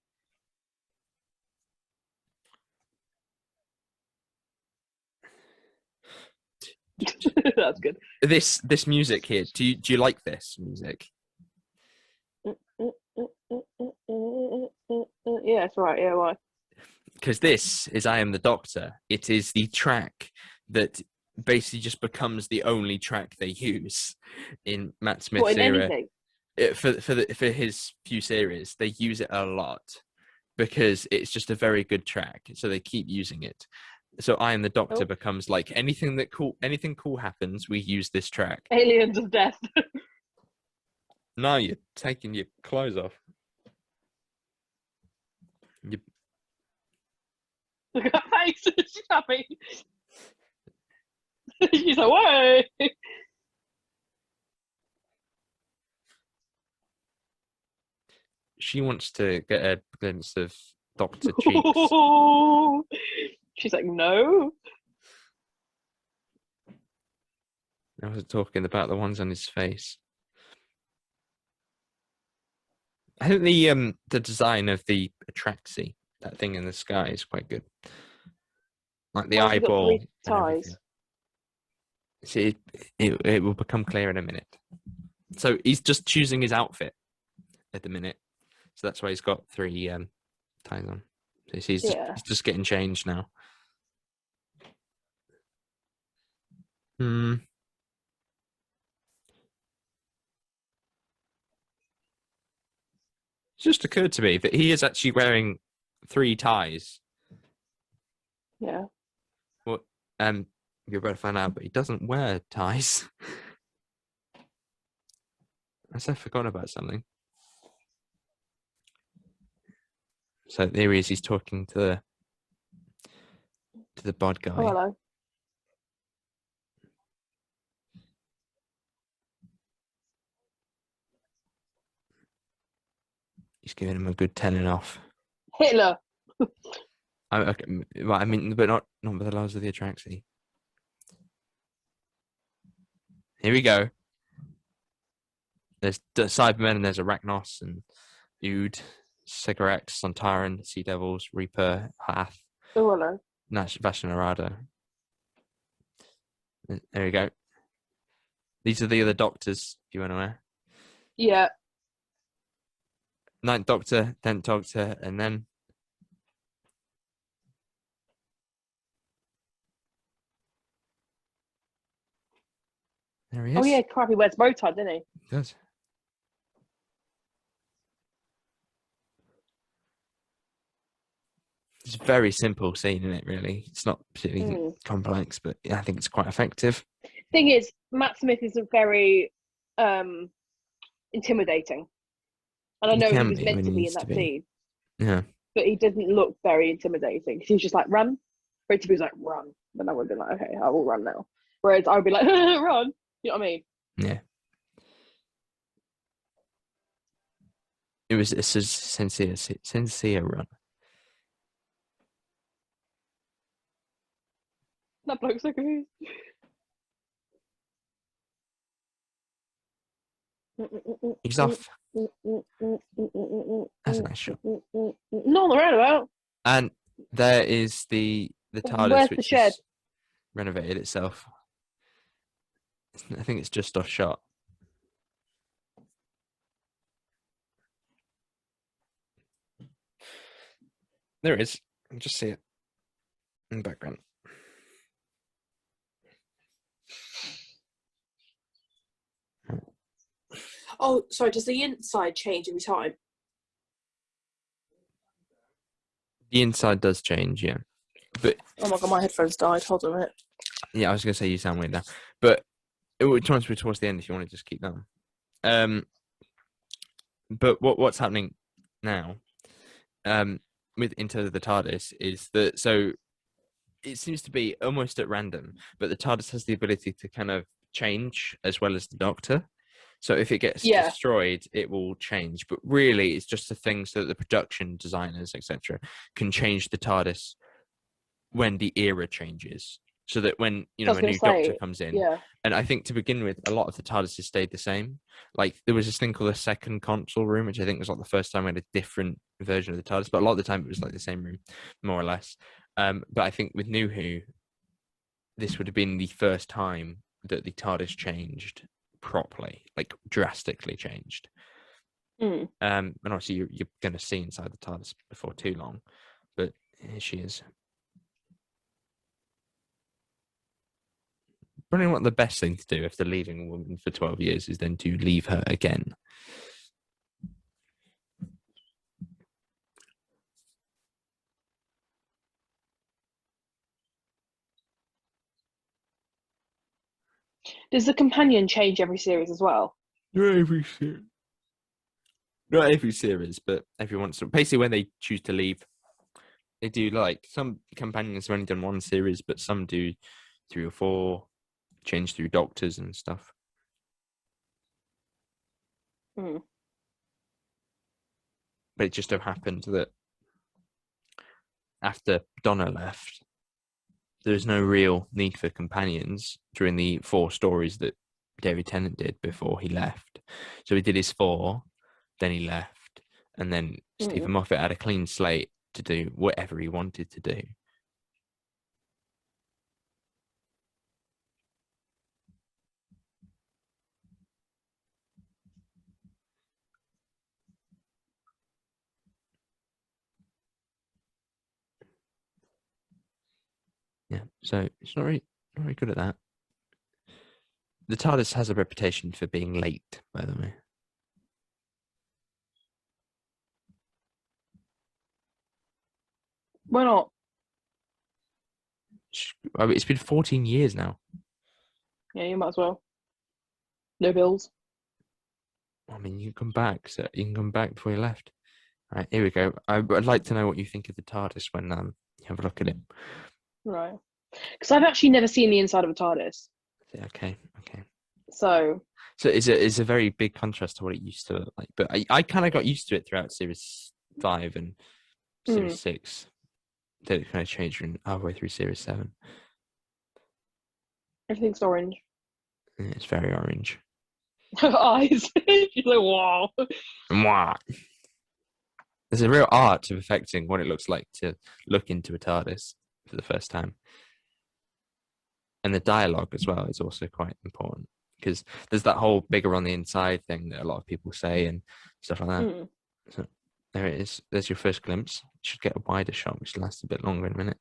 That's good. This music here. Do you like this music? Yeah, it's right. Yeah, why? Because this is I Am the Doctor. It is the track that basically just becomes the only track they use in Matt Smith's era. For his few series, they use it a lot because it's just a very good track. So they keep using it. So I Am the Doctor becomes like anything cool happens, we use this track. Aliens of Death. No, you're taking your clothes off. Look at her face. She's happy. She's like, whoa. She wants to get a glimpse of Dr. Cheeks. She's like, no. I was talking about the ones on his face. I think the design of the Atraxi, that thing in the sky, is quite good. Like the eyeball. Ties. See, it will become clear in a minute. So he's just choosing his outfit at the minute. So that's why he's got 3 ties on. So he's just getting changed now. It's just occurred to me that he is actually wearing 3 ties. Yeah. Well, you're about to find out, but he doesn't wear ties. I forgot about something. So there he is. He's talking to the bod Oh, guy. hello. He's giving him a good telling off. Hitler. Okay, well, I mean, but not with the laws of the Atraxi. Here we go. There's the Cybermen and there's Arachnos and Ood, Cigarettes, Sontaran, Sea Devils, Reaper, Hath, Oh, hello. Vashnarada. There we go. These are the other doctors, if you want to know. Yeah. Ninth Doctor, 10th Doctor, and then there he is. Oh, yeah, crap, he wears bow tie, didn't he? He does. It's a very simple scene, isn't it, really? It's not particularly complex, but I think it's quite effective. Thing is, Matt Smith is a very intimidating. And I He know he can was be meant when to he be in needs to that be. scene, Yeah. but he didn't look very intimidating. He was just like, run. For it to be like, run. Then I would have been like, okay, I will run now. Whereas I would be like, run. You know what I mean? Yeah. It was a sincere run. That bloke's so confused. He's off. That's a nice shot. Not on the roundabout. And there is the TARDIS, Where's the which shed? is renovated itself. I think it's just off shot. There it is. I can just see it in the background. Oh, sorry, does the inside change every time? The inside does change, yeah. But Oh my god, my headphones died. Hold on a minute. yeah, I was gonna say you sound weird now. But it would transfer towards the end if you want to just keep that. But what's happening now, with Into the TARDIS is that so it seems to be almost at random, but the TARDIS has the ability to kind of change as well as the Doctor. So if it gets destroyed, it will change. But really, it's just a thing so that the production designers, etc., can change the TARDIS when the era changes. So that when a new Doctor comes in, and I think to begin with, a lot of the TARDISes stayed the same. Like there was this thing called a second console room, which I think was like the first time we had a different version of the TARDIS, but a lot of the time it was like the same room, more or less. But I think with New Who, this would have been the first time that the TARDIS changed properly, like drastically changed. And obviously you're going to see inside the TARDIS before too long, but here she is. Probably not the best thing to do after leaving a woman for 12 years is then to leave her again. Does the companion change every series as well? Not every series. Not every series, but every once in a while. Basically, when they choose to leave, they do like some companions have only done one series, but some do 3 or 4, change through doctors and stuff. But it just so happened that after Donna left, there's no real need for companions during the 4 stories that David Tennant did before he left. So he did his 4, then he left, and then Stephen Moffat had a clean slate to do whatever he wanted to do. Yeah, so it's not very good at that. The TARDIS has a reputation for being late, by the way. Why not? I mean, it's been 14 years now. Yeah, you might as well. No bills. I mean, you can come back, so you can come back before you left. All right, here we go. I'd like to know what you think of the TARDIS when you have a look at it. Right. Because I've actually never seen the inside of a TARDIS. Yeah, okay. So So it's a very big contrast to what it used to look like. But I kind of got used to it throughout Series 5 and Series 6. Then it kind of changed halfway through Series 7. everything's orange. Yeah, it's very orange. Eyes. She's like, wow. Mwah. There's a real art to perfecting what it looks like to look into a TARDIS for the first time. And the dialogue as well is also quite important because there's that whole bigger on the inside thing that a lot of people say and stuff like that. So there it is. There's your first glimpse. You should get a wider shot, which lasts a bit longer in a minute.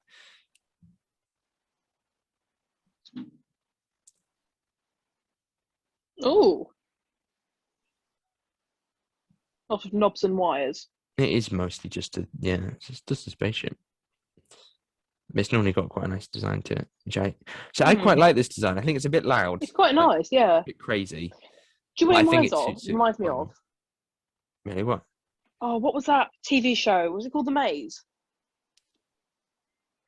Oh. Lots of knobs and wires. It is mostly just it's just a spaceship. It's normally got quite a nice design to it. I quite like this design. I think it's a bit loud. It's quite nice, yeah. A bit crazy. Do you know what it reminds it of? suits It reminds me of. Really, what? Oh, what was that TV show? Was it called The Maze?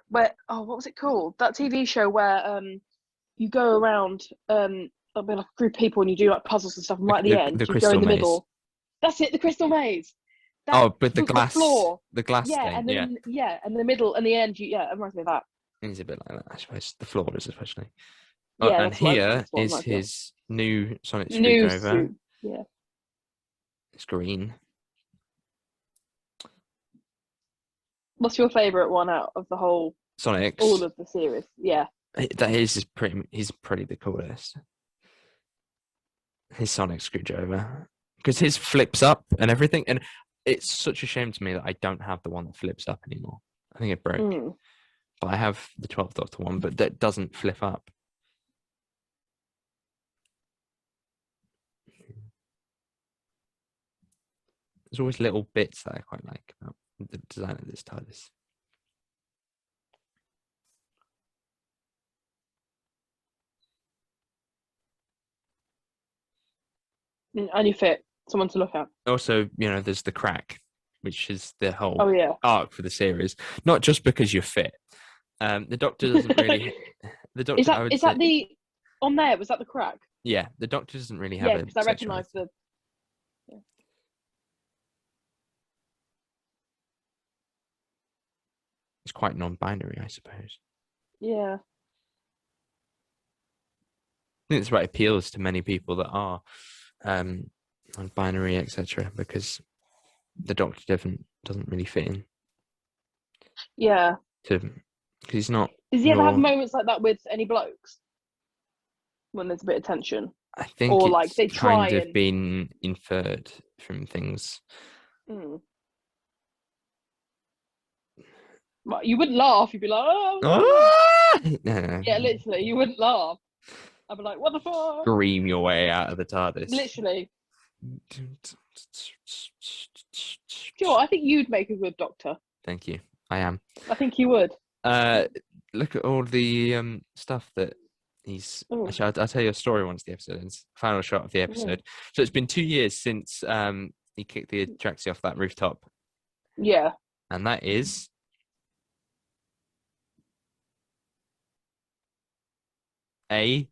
What was it called? That TV show where you go around with like a group of people and you do like puzzles and stuff, and right at the end you go in the middle. That's it, the Crystal Maze. But the glass floor. The glass thing, and then and the middle and the end, it reminds me of that. It's a bit like that, I suppose. The floors, especially. Yeah, and here is his new sonic new screwdriver. suit. Yeah. It's green. What's your favourite one out of the whole Sonic's? All of the series, yeah. He's pretty the coolest. His sonic screwdriver. Because his flips up and everything. And it's such a shame to me that I don't have the one that flips up anymore. I think it broke. But I have the 12th Doctor one, but that doesn't flip up. There's always little bits that I quite like about the design of this TARDIS. And you fit someone to look at. Also, there's the crack, which is the whole arc for the series. Not just because you're fit. The Doctor doesn't really. The Doctor is that the on there? Was that the crack? Yeah, the Doctor doesn't really have. Yeah, because I recognise the. Yeah. It's quite non-binary, I suppose. Yeah. I think that's why it appeals to many people that are non-binary, etc. Because the Doctor doesn't really fit in. Yeah. Because he's not. Does he ever have moments like that with any blokes? When there's a bit of tension? I think or it's like they try kind of been inferred from things. Well, you wouldn't laugh. You'd be like, oh. No. Yeah, literally, you wouldn't laugh. I'd be like, what the fuck? Scream your way out of the TARDIS. Literally. Sure, I think you'd make a good Doctor. Thank you. I am. I think you would. Look at all the stuff that he's. Actually, I'll tell you a story once the episode ends. Final shot of the episode. So it's been 2 years since he kicked the Atraxi off that rooftop. Yeah. And that is. A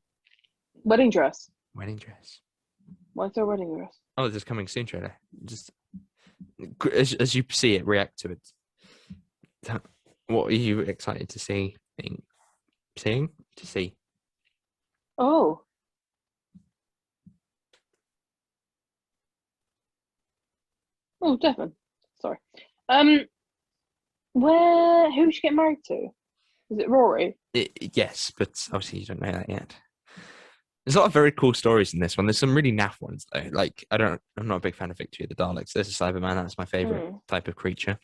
wedding dress. Wedding dress. Why is there a wedding dress? Oh, there's coming soon trailer. Just as you see it, react to it. What are you excited to see? See? Oh. Oh, Devon. Sorry. Who should get married to? Is it Rory? Yes, but obviously you don't know that yet. There's a lot of very cool stories in this one. There's some really naff ones though. Like I'm not a big fan of Victory of the Daleks. There's a Cyberman. That's my favorite type of creature.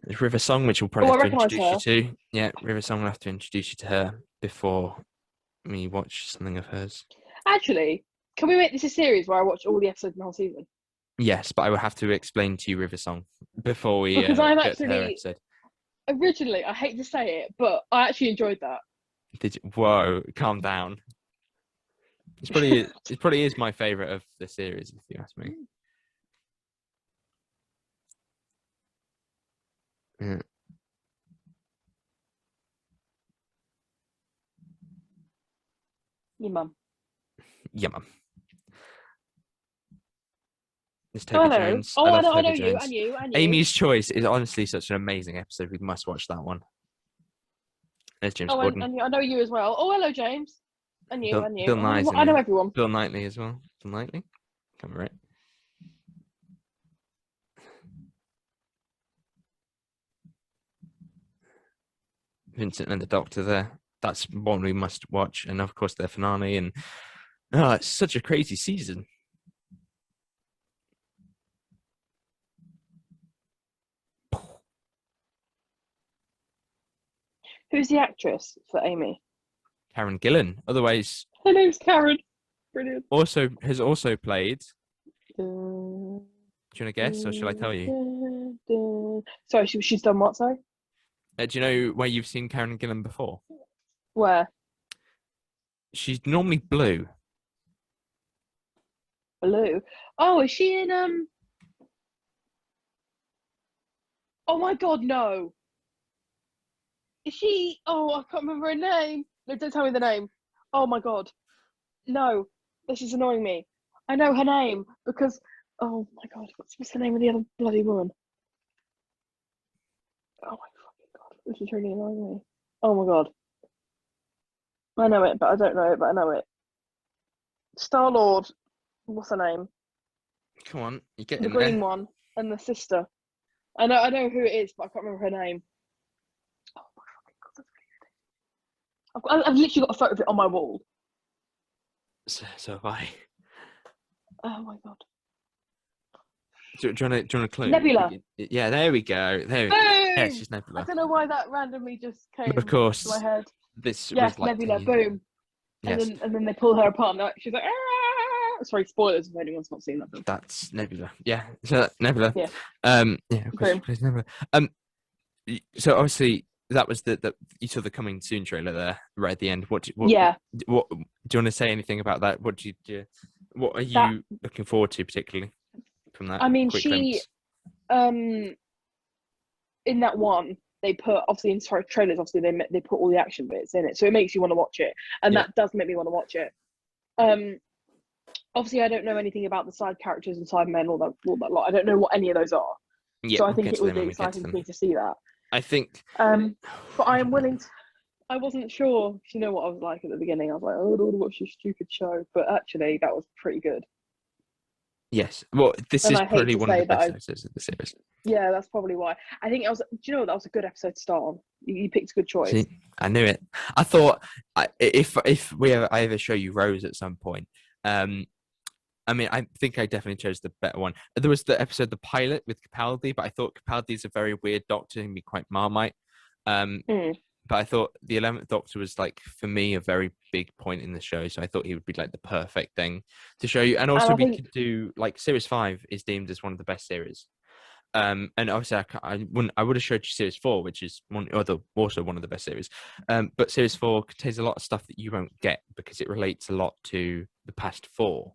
There's River Song, which we'll probably have to introduce you to. Yeah, River Song. We'll have to introduce you to her before we watch something of hers. Actually, can we make this a series where I watch all the episodes in the whole season? Yes, but I will have to explain to you River Song before we because I'm get to her actually episode. Originally, I hate to say it, but I actually enjoyed that. Whoa, calm down. It probably is my favorite of the series, if you ask me. Yeah. Your mum. Yeah, man. It's Oh, Toby hello. Jones. I Oh, love I know Toby you, Jones. and you, and you. Amy's Choice is honestly such an amazing episode. We must watch that one. There's James Oh, Corden. and you, I know you as well. Oh, hello, James. And you, and you. Bill Nye's Oh, in I know it. everyone. Bill Knightley as well. Bill Knightley? Come right. Vincent and the Doctor there. That's one we must watch. And of course, their finale. And it's such a crazy season. Who's the actress for Amy? Karen Gillan. Otherwise, Her name's Karen. Brilliant. has also played. Do you want to guess, or shall I tell you? Sorry, she's done what? Sorry. Do you know where you've seen Karen Gillan before? Where? She's normally blue. Blue. Oh, is she in Oh my God, no. Is she? Oh, I can't remember her name. No, don't tell me the name. Oh my God, no. This is annoying me. I know her name because. Oh my God, what's the name of the other bloody woman? Oh my fucking God, this is really annoying me. Oh my God. I know it, but I don't know it, but I know it. Star-Lord. What's her name? Come on, you get The in green there. one and the sister. I know who it is, but I can't remember her name. Oh my fucking God, I've literally got a photo of it on my wall. So have I. Oh my God. Do you want a clue? Nebula. Yeah, there we go. There. Boom! Yeah, she's Nebula. I don't know why that randomly just came But of course, to my head. this Yes, was like Nebula. 10 years ago. Boom. Yes, And then they pull her apart. And she's like, ah! Sorry, spoilers if anyone's not seen that film. that's Nebula. Yeah, so Nebula. Yeah. Yeah, of course, she Boom. plays Nebula. So obviously that was the you saw the coming soon trailer there right at the end. What do you want to say anything about that? What are you looking forward to particularly from that? I mean, quick she glimpse? In that one they put obviously in trailers. Obviously they put all the action bits in it, so it makes you want to watch it, and Yeah. that does make me want to watch it. Obviously I don't know anything about the side characters and side men, all that lot. I don't know what any of those are. Yeah, So I we'll think get it to would them be when we get to exciting for them. me to see that. I think. But I am willing to. I wasn't sure. You know what I was like at the beginning. I was like, oh, I don't want to watch this stupid show. But actually, that was pretty good. Yes. Well, this And is I hate probably to one of say the that best episodes of the series. Yeah, that's probably why. I think it was. Do you know what? That was a good episode to start on. You picked a good choice. See, I knew it. I thought if I ever show you Rose at some point, I mean, I think I definitely chose the better one. There was the episode, the pilot with Capaldi, but I thought Capaldi's a very weird Doctor and be quite Marmite. But I thought the 11th Doctor was like, for me, a very big point in the show. So I thought he would be like the perfect thing to show you. And also we could do like Series 5 is deemed as one of the best series. And obviously I would have showed you Series 4, which is also one of the best series. But Series 4 contains a lot of stuff that you won't get because it relates a lot to the past 4.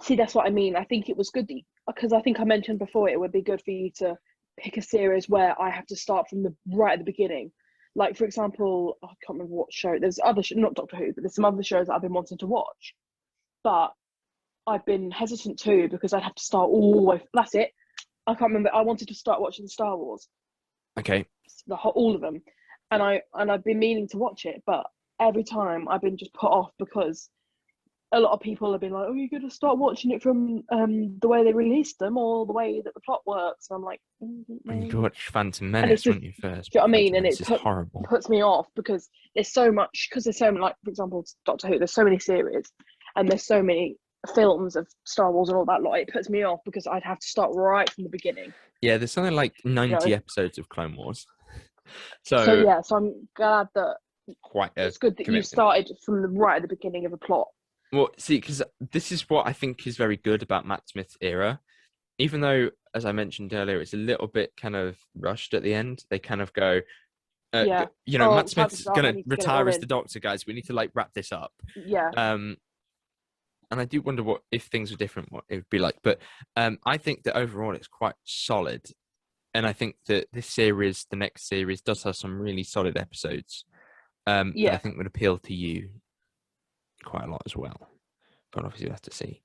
See, that's what I mean. I think it was good because I think I mentioned before it would be good for you to pick a series where I have to start from the right at the beginning. Like, for example, I can't remember what show. There's other not Doctor Who, but there's some other shows that I've been wanting to watch, but I've been hesitant too because I'd have to start all the way. That's it. I can't remember. I wanted to start watching Star Wars. Okay. All of them, and I've been meaning to watch it, but every time I've been just put off because a lot of people have been like, "Oh, you're going to start watching it from the way they released them or the way that the plot works." And I'm like, and you could watch Phantom Menace, wouldn't you, first? Do you know what I mean? Phantom And Menace it is horrible. puts me off because there's so much. Because there's so many, like for example, Doctor Who. There's so many series, and there's so many films of Star Wars and all that lot. It puts me off because I'd have to start right from the beginning. Yeah, there's something like 90 episodes of Clone Wars. So yeah, so I'm glad that it's good that you started from the right at the beginning of a plot. Well, see, because this is what I think is very good about Matt Smith's era. Even though, as I mentioned earlier, it's a little bit kind of rushed at the end. They kind of go, Matt Smith's going to retire as the Doctor, guys. We need to like wrap this up. Yeah. and I do wonder what if things were different, what it would be like. But I think that overall it's quite solid, and I think that this series, the next series, does have some really solid episodes that I Yeah. think would appeal to you quite a lot as well. But obviously, we'll have to see.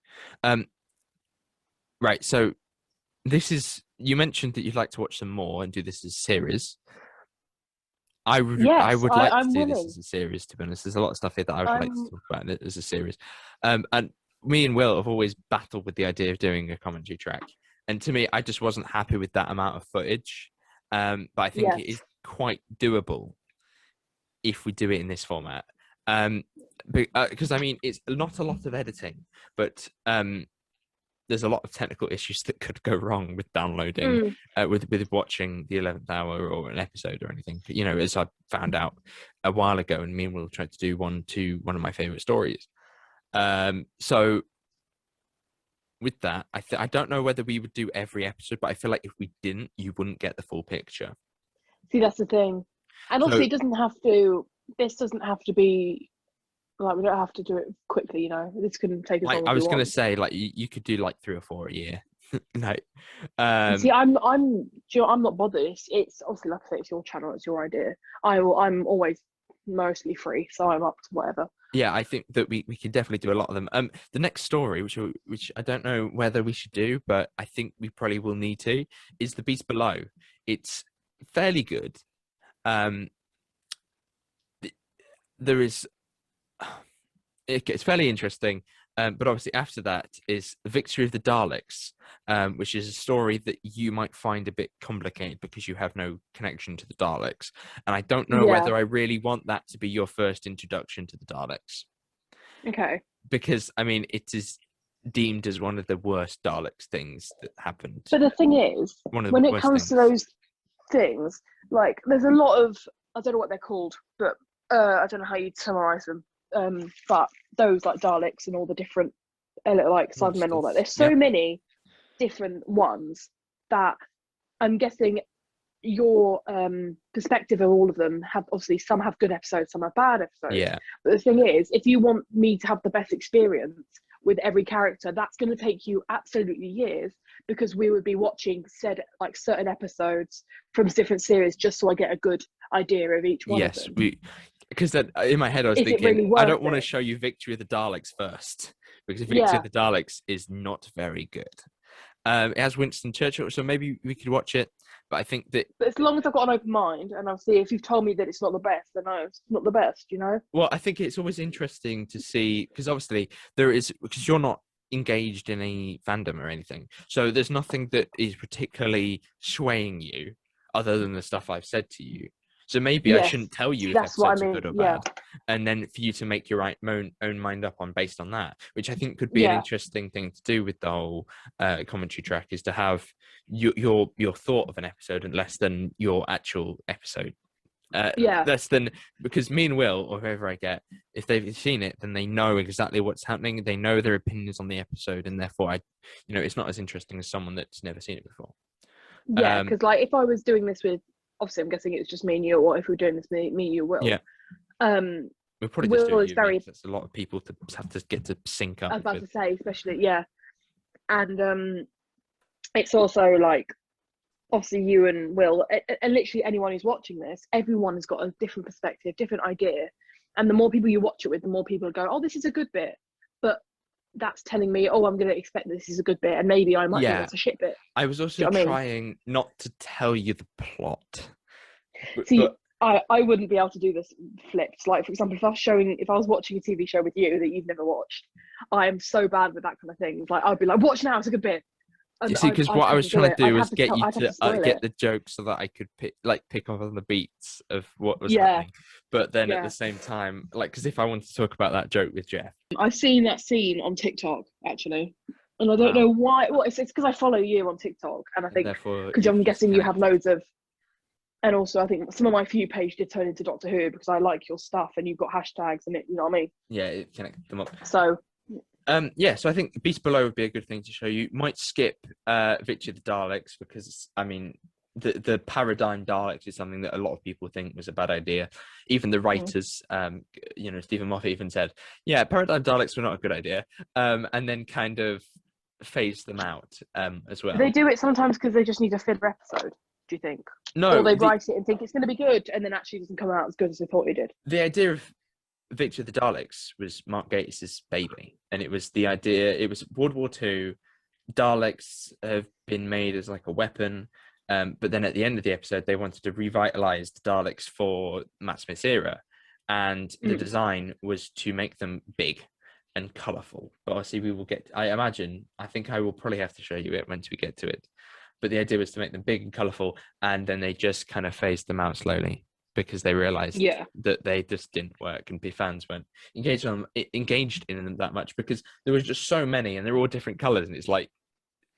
Right. So this is, you mentioned that you'd like to watch some more and do this as a series. I Yes, would like to I'm do this willing. as a series, to be honest. There's a lot of stuff here that I would like to I'm talk about as a series. And me and Will have always battled with the idea of doing a commentary track. And to me, I just wasn't happy with that amount of footage. But I think it yes. is quite doable if we do it in this format. Because I mean, it's not a lot of editing, but there's a lot of technical issues that could go wrong with downloading, Mm, with watching the 11th hour or an episode or anything. You know, as I found out a while ago, and me and Will tried to do one to one of my favorite stories. So with that, I don't know whether we would do every episode, but I feel like if we didn't, you wouldn't get the full picture. see, that's the thing. And So obviously, it doesn't have to. This doesn't have to be like we don't have to do it quickly. You know, this can take as like long I as we was gonna want. say, like you could do like 3 or 4 a year. No. See, do you know, I'm not bothered. It's obviously, like I say, it's your channel, it's your idea. I'm always mostly free, so I'm up to whatever. Yeah, I think that we can definitely do a lot of them. The next story, which I don't know whether we should do, but I think we probably will need to, is The Beast Below. It's fairly good. There is, it gets fairly interesting. But obviously after that is Victory of the Daleks, which is a story that you might find a bit complicated because you have no connection to the Daleks. And I don't know Yeah. whether I really want that to be your first introduction to the Daleks. Okay. Because, I mean, it is deemed as one of the worst Daleks things that happened. But the thing is, One of the when it worst comes to things. those things, like there's a lot of I don't know what they're called, but I don't know how you'd summarize them. But those like Daleks and all the different like Cybermen, all that. Monsters. There's so Yep. many different ones that I'm guessing your perspective of all of them have obviously some have good episodes, some have bad episodes. Yeah. But the thing is, if you want me to have the best experience with every character, that's going to take you absolutely years because we would be watching like certain episodes from different series just so I get a good idea of each one Yes, of them. because in my head I was Is it thinking, really I worth don't want to it? show you Victory of the Daleks first, because Victory Yeah, of the Daleks is not very good. It has Winston Churchill, so maybe we could watch it. But I think that, but as long as I've got an open mind, and obviously if you've told me that it's not the best, then no, it's not the best, you know? well, I think it's always interesting to see, because obviously because you're not engaged in any fandom or anything, so there's nothing that is particularly swaying you other than the stuff I've said to you. So maybe I Yes, shouldn't tell you see, if that's what I episodes are mean. good or Yeah, bad, and then for you to make your own mind up on based on that, which I think could be an yeah, interesting thing to do with the whole commentary track, is to have your thought of an episode and less than your actual episode. yeah, Less than, because me and Will, or whoever I get, if they've seen it, then they know exactly what's happening. They know their opinions on the episode, and therefore, it's not as interesting as someone that's never seen it before. yeah. Because like if I was doing this with, obviously I'm guessing it's just me and you, or if we're doing this me, you, Will. Yeah. Um, We'll probably just do Will it is you and me, very. 'cause that's a lot of people to have to get to sync I up was about with. to say, especially and it's also like obviously you and Will, and literally anyone who's watching this, everyone has got a different perspective, different idea, and the more people you watch it with, the more people go, "Oh, this is a good bit," but that's telling me, "Oh, I'm going to expect this is a good bit," and maybe I might think Yeah. that's a shit bit. I was Do also you know what I mean? trying not to tell you the plot. See, But I wouldn't be able to do this flipped. Like, for example, if I was watching a TV show with you that you've never watched, I am so bad with that kind of thing. It's like, I'd be like, watch now, it's a good bit. you And see, because what I have was to do trying to it. do was get you I'd have to to spoil get it. the joke so that I could pick up on the beats of what was Yeah, happening. But then at yeah. the same time, like, because if I wanted to talk about that joke with Jeff, I've seen that scene on TikTok, actually. And I don't wow, know why. Well, it's because I follow you on TikTok. And I and think, therefore because you've I'm just guessing you have connected. loads of. And also, I think some of my For You page did turn into Doctor Who because I like your stuff and you've got hashtags and it, you know what I mean? Yeah, it connected them up. So, Yeah, so I think Beast Below would be a good thing to show you. Might skip Victory of the Daleks because I mean the paradigm Daleks is something that a lot of people think was a bad idea. Even the writers, Stephen Moffat even said, yeah, paradigm Daleks were not a good idea, and then kind of phased them out as well. They do it sometimes because they just need a filler episode, do you think? No, or they write it and think it's going to be good, and then actually doesn't come out as good as they thought it did. The idea of Victory of the Daleks was Mark Gatiss's baby, and it was World War II. Daleks have been made as like a weapon, but then at the end of the episode, they wanted to revitalize the Daleks for Matt Smith's era, and the design was to make them big and colorful. But obviously, we will get. I think I will probably have to show you it once we get to it. But the idea was to make them big and colorful, and then they just kind of phased them out slowly because they realized that they just didn't work, and fans weren't engaged in them that much because there was just so many, and they're all different colors, and it's like,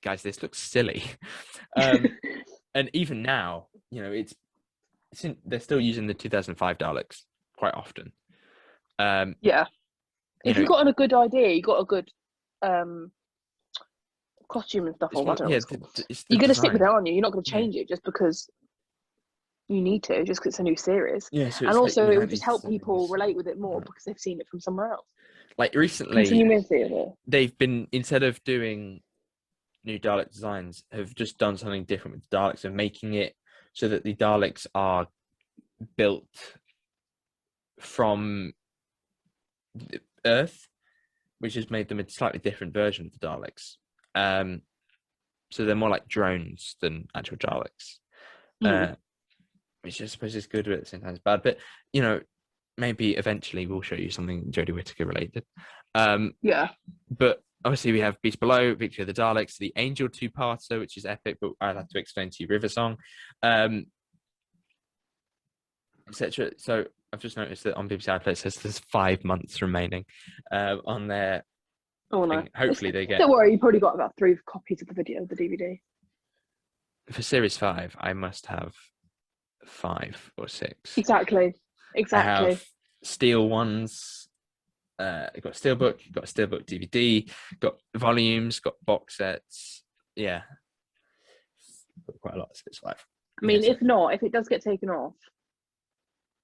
guys, this looks silly. And even now, they're still using the 2005 Daleks quite often. If you've got a good idea, you got a good costume and stuff, or whatever. You're going to stick with it, aren't you? You're not going to change it just because you need to, just because it's a new series. Yeah, so and also it will just help people relate with it more because they've seen it from somewhere else. Like recently, they've been, instead of doing new Dalek designs, have just done something different with the Daleks and making it so that the Daleks are built from the Earth, which has made them a slightly different version of the Daleks. So they're more like drones than actual Daleks. Which I suppose is good, but at the same time it's bad. But maybe eventually we'll show you something Jodie Whittaker related. But obviously we have Beast Below, Victory of the Daleks, the Angel two-parter, which is epic, but I'll have to explain to you River Song, etc. So I've just noticed that on BBC iPlayer it says there's 5 months remaining on their. Oh no! Hopefully they get. Don't worry, you probably got about 3 copies of the DVD. For Series 5, I must have 5 or 6. Exactly. I have steel ones. Got steelbook. Got steelbook DVD. Got volumes. Got box sets. Yeah, got quite a lot of Series 5. I mean, if it does get taken off,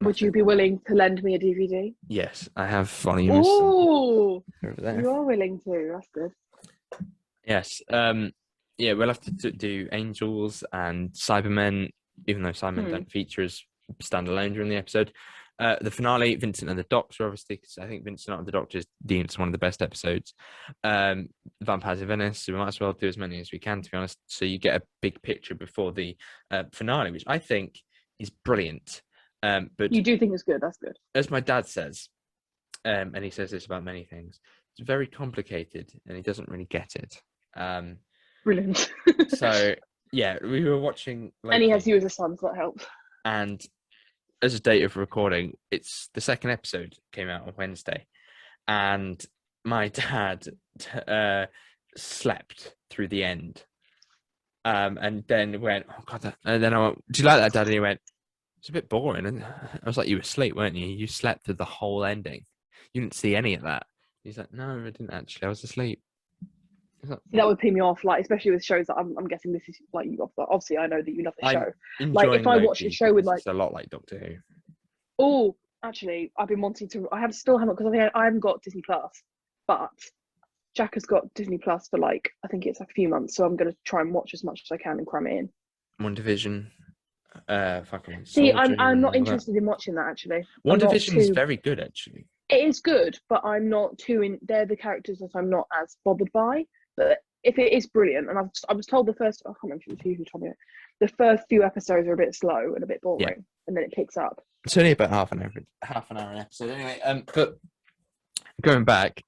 would you be willing to lend me a DVD? Yes, I have volumes. Oh, over there. You are willing to. That's good. Yes. Yeah, we'll have to do Angels and Cybermen, even though Cybermen don't feature as standalone during the episode. The finale, Vincent and the Doctor, obviously, because I think Vincent and the Doctor is deemed as one of the best episodes. Vampires of Venice, so we might as well do as many as we can, to be honest, so you get a big picture before the finale, which I think is brilliant. But you do think it's good? That's good. As my dad says, and he says this about many things, it's very complicated, and he doesn't really get it. Brilliant. So yeah, we were watching lately, and he has you as a son, so that helps. And as a date of recording, it's the second episode came out on Wednesday, and my dad slept through the end, and then went, "Oh God!" And then I went, "Do you like that, Dad?" And he went, "It's a bit boring." And I was like, "You were asleep, weren't you? You slept through the whole ending. You didn't see any of that." He's like, "No, I didn't actually. I was asleep." Like, that would pee me off, like especially with shows that I'm guessing this is like you. Obviously, I know that you love the show. Like if I watch a show with like, it's a lot like Doctor Who. Oh, actually, I've been wanting to. I still haven't, because I think I haven't got Disney Plus, but Jack has got Disney Plus for like, I think it's like a few months. So I'm gonna try and watch as much as I can and cram it in. WandaVision. See, I'm not interested in watching that actually. WandaVision is very good actually. It is good, but I'm not too in. They're the characters that I'm not as bothered by. But if it is brilliant, and I was told the first, I can't remember if it was who told me it, the first few episodes are a bit slow and a bit boring, and then it picks up. It's only about half an hour an episode anyway. But going back,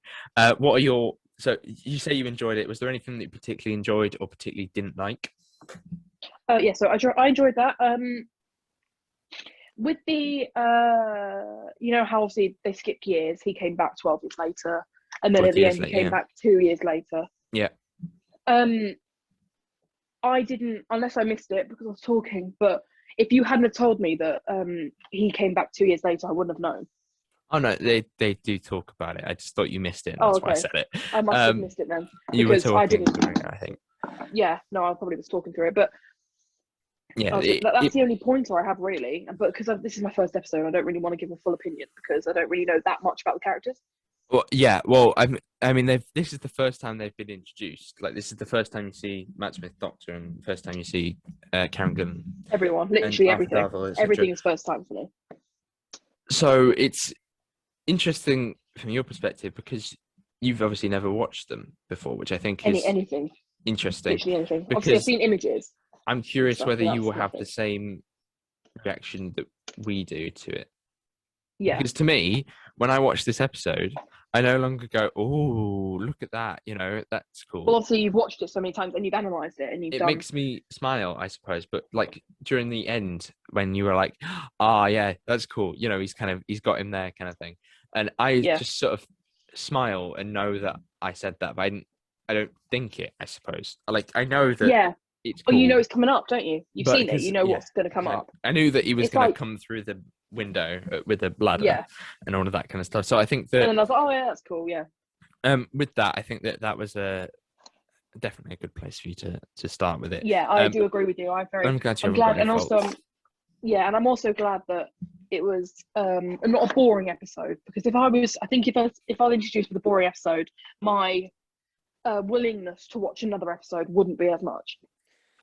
what are your? So you say you enjoyed it. Was there anything that you particularly enjoyed or particularly didn't like? Yeah, so I enjoyed that. With the you know how obviously they skipped years. He came back 12 years later, and then at the end he came back 2 years later. Yeah. I didn't, unless I missed it because I was talking. But if you hadn't have told me that he came back 2 years later, I wouldn't have known. Oh no, they do talk about it. I just thought you missed it. And that's why I said it. I must have missed it then. You were talking through it, I think. Yeah, no, I probably was talking through it, but Yeah, That's the only pointer I have really, but because this is my first episode, I don't really want to give a full opinion because I don't really know that much about the characters. well, yeah. Well, I mean, this is the first time they've been introduced. Like, this is the first time you see Matt Smith, Doctor, and first time you see Karen Gillan Everyone, and literally Arthur everything. Darvill, etc. Everything is first time for me. So it's interesting from your perspective because you've obviously never watched them before, which I think is Anything, interesting. literally anything. Obviously, I've Because seen images. I'm curious Stuff, whether but you will that's have nothing. the same reaction that we do to it. Yeah. Because to me, when I watch this episode, I no longer go, "Oh, look at that! You know, that's cool." Well, obviously, you've watched it so many times and you've analysed it and you've It done. makes me smile, I suppose. But like during the end, when you were like, "Ah, yeah, that's cool," you know, he's got him there, kind of thing, and I just sort of smile and know that I said that, but I don't think it. I suppose, like I know that it's cool. Well, you know it's coming up, don't you? You've But seen it. You know what's going to come up. I knew that he was It's going to like- come through the window with the ladder and all of that kind of stuff. So I think And that then I was like, oh yeah, that's cool. Yeah. with that, I think that was definitely a good place for you to start with it. Yeah, I do agree with you. I'm glad you haven't got any faults. Also, and I'm also glad that it was not a boring episode, because if I was introduced with a boring episode, my willingness to watch another episode wouldn't be as much.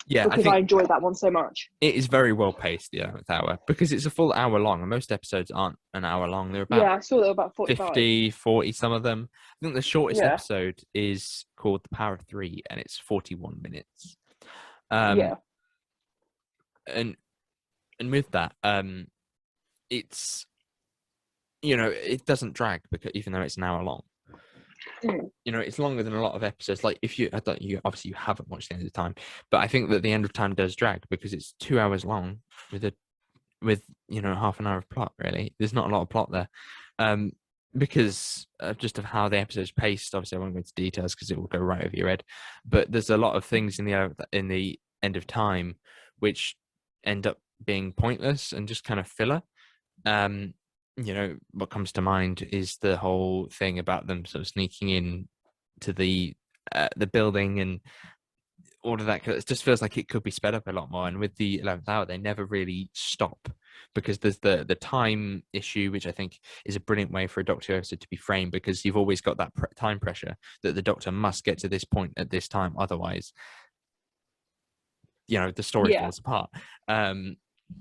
Yeah, because I enjoyed that one so much. It is very well paced, the 11th hour, because it's a full hour long, and most episodes aren't an hour long. They're about I saw they were about 45. 50, 40, some of them. I think the shortest episode is called The Power of Three, and it's 41 minutes. And with that, it's, you know, it doesn't drag, because even though it's an hour long. You know, it's longer than a lot of episodes. Like you obviously you haven't watched The End of Time, but I think that The End of Time does drag because it's 2 hours long with you know, half an hour of plot. Really, there's not a lot of plot there, because just of how the episode's paced. Obviously, I won't go into details because it will go right over your head. But there's a lot of things in the End of Time which end up being pointless and just kind of filler. You know, what comes to mind is the whole thing about them sort of sneaking in to the building and all of that. It just feels like it could be sped up a lot more. And with the 11th hour, they never really stop, because there's the time issue, which I think is a brilliant way for a Doctor episode to be framed, because you've always got that time pressure that the Doctor must get to this point at this time, otherwise, you know, the story falls apart.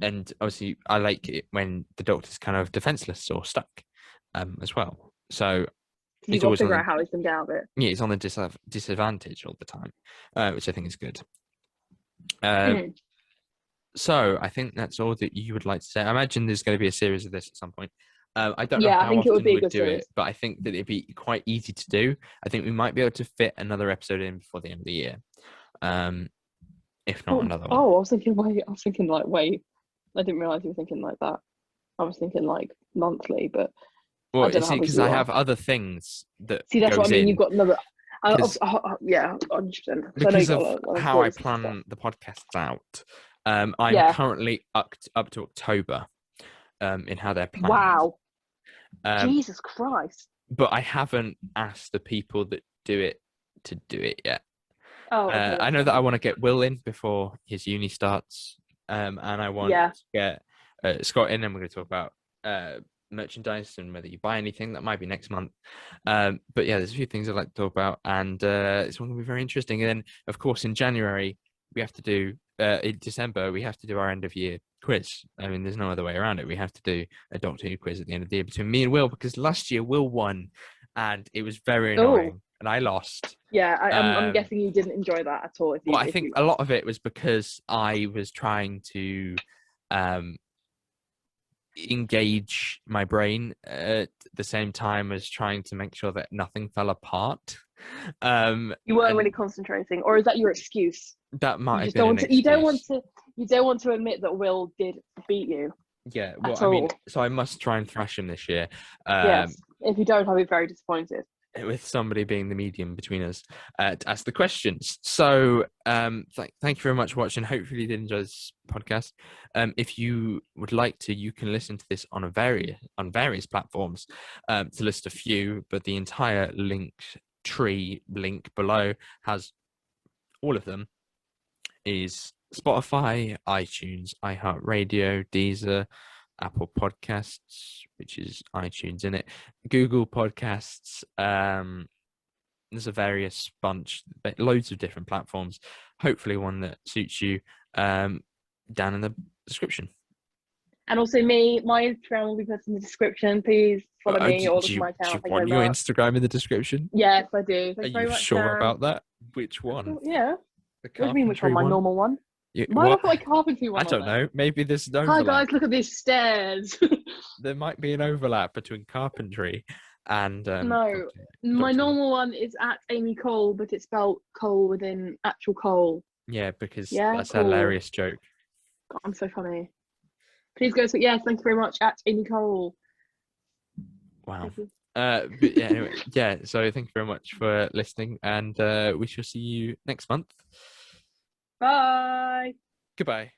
And obviously, I like it when the Doctor's kind of defenseless or stuck, as well. So you've got to figure out how he's going to get out of it. Yeah, he's on the disadvantage all the time, which I think is good. So I think that's all that you would like to say. I imagine there's going to be a series of this at some point. I don't know how often we'd do it, but I think that it'd be quite easy to do. I think we might be able to fit another episode in before the end of the year, if not another one. Oh, I was thinking, wait. I didn't realise you were thinking like that. I was thinking like monthly, but well, you see, because I have other things that that's what I mean. You've got another. 100%. Because of how I plan the podcasts out, I'm currently up to October, in how they're planned. Wow. Jesus Christ! But I haven't asked the people that do it to do it yet. Oh, okay, I know that I want to get Will in before his uni starts, and I want to get Scott in, and we're going to talk about merchandise and whether you buy anything. That might be next month. But yeah, there's a few things I'd like to talk about, and it's going to be very interesting. And then, of course, in January we have to do. In December we have to do our end of year quiz. I mean, there's no other way around it. We have to do a Doctor Who quiz at the end of the year between me and Will, because last year Will won, and it was very annoying. And I lost. Yeah, I'm guessing you didn't enjoy that at all. I think a lot of it was because I was trying to engage my brain at the same time as trying to make sure that nothing fell apart. You weren't really concentrating, or is that your excuse? That might have been an excuse. You don't want to admit that Will did beat you. Yeah, well, I mean, so I must try and thrash him this year. Yes, if you don't, I'll be very disappointed. With somebody being the medium between us to ask the questions. So thank you very much for watching. Hopefully you did enjoy this podcast. If you would like to, you can listen to this on various platforms, to list a few, but the entire link below has all of them, is Spotify, iTunes, iHeartRadio, Deezer, Apple Podcasts, which is iTunes in it, Google Podcasts. There's a various bunch, loads of different platforms. Hopefully, one that suits you. Down in the description. And also my Instagram will be put in the description. Please follow me or look at my Do you account. Thank you want very your much. Instagram in the description? Yes, I do. Are Thank you very you much, sure Dan. about that? Which one? Yeah. The What do you mean, which one? carpentry My one? normal one? You, Why have I what? put my carpentry one I don't on there? know. Maybe there's an Hi overlap. guys, look at these stairs. There might be an overlap between carpentry and No, my normal one is at Amy Cole, but it's spelled Cole within actual Cole. Yeah, because Yeah, that's a cool. hilarious joke. God, I'm so funny. Please go. Yes, thank you very much at Amy Cole. Wow. Thank you. But yeah, anyway, yeah. So thank you very much for listening, and we shall see you next month. Bye. Goodbye.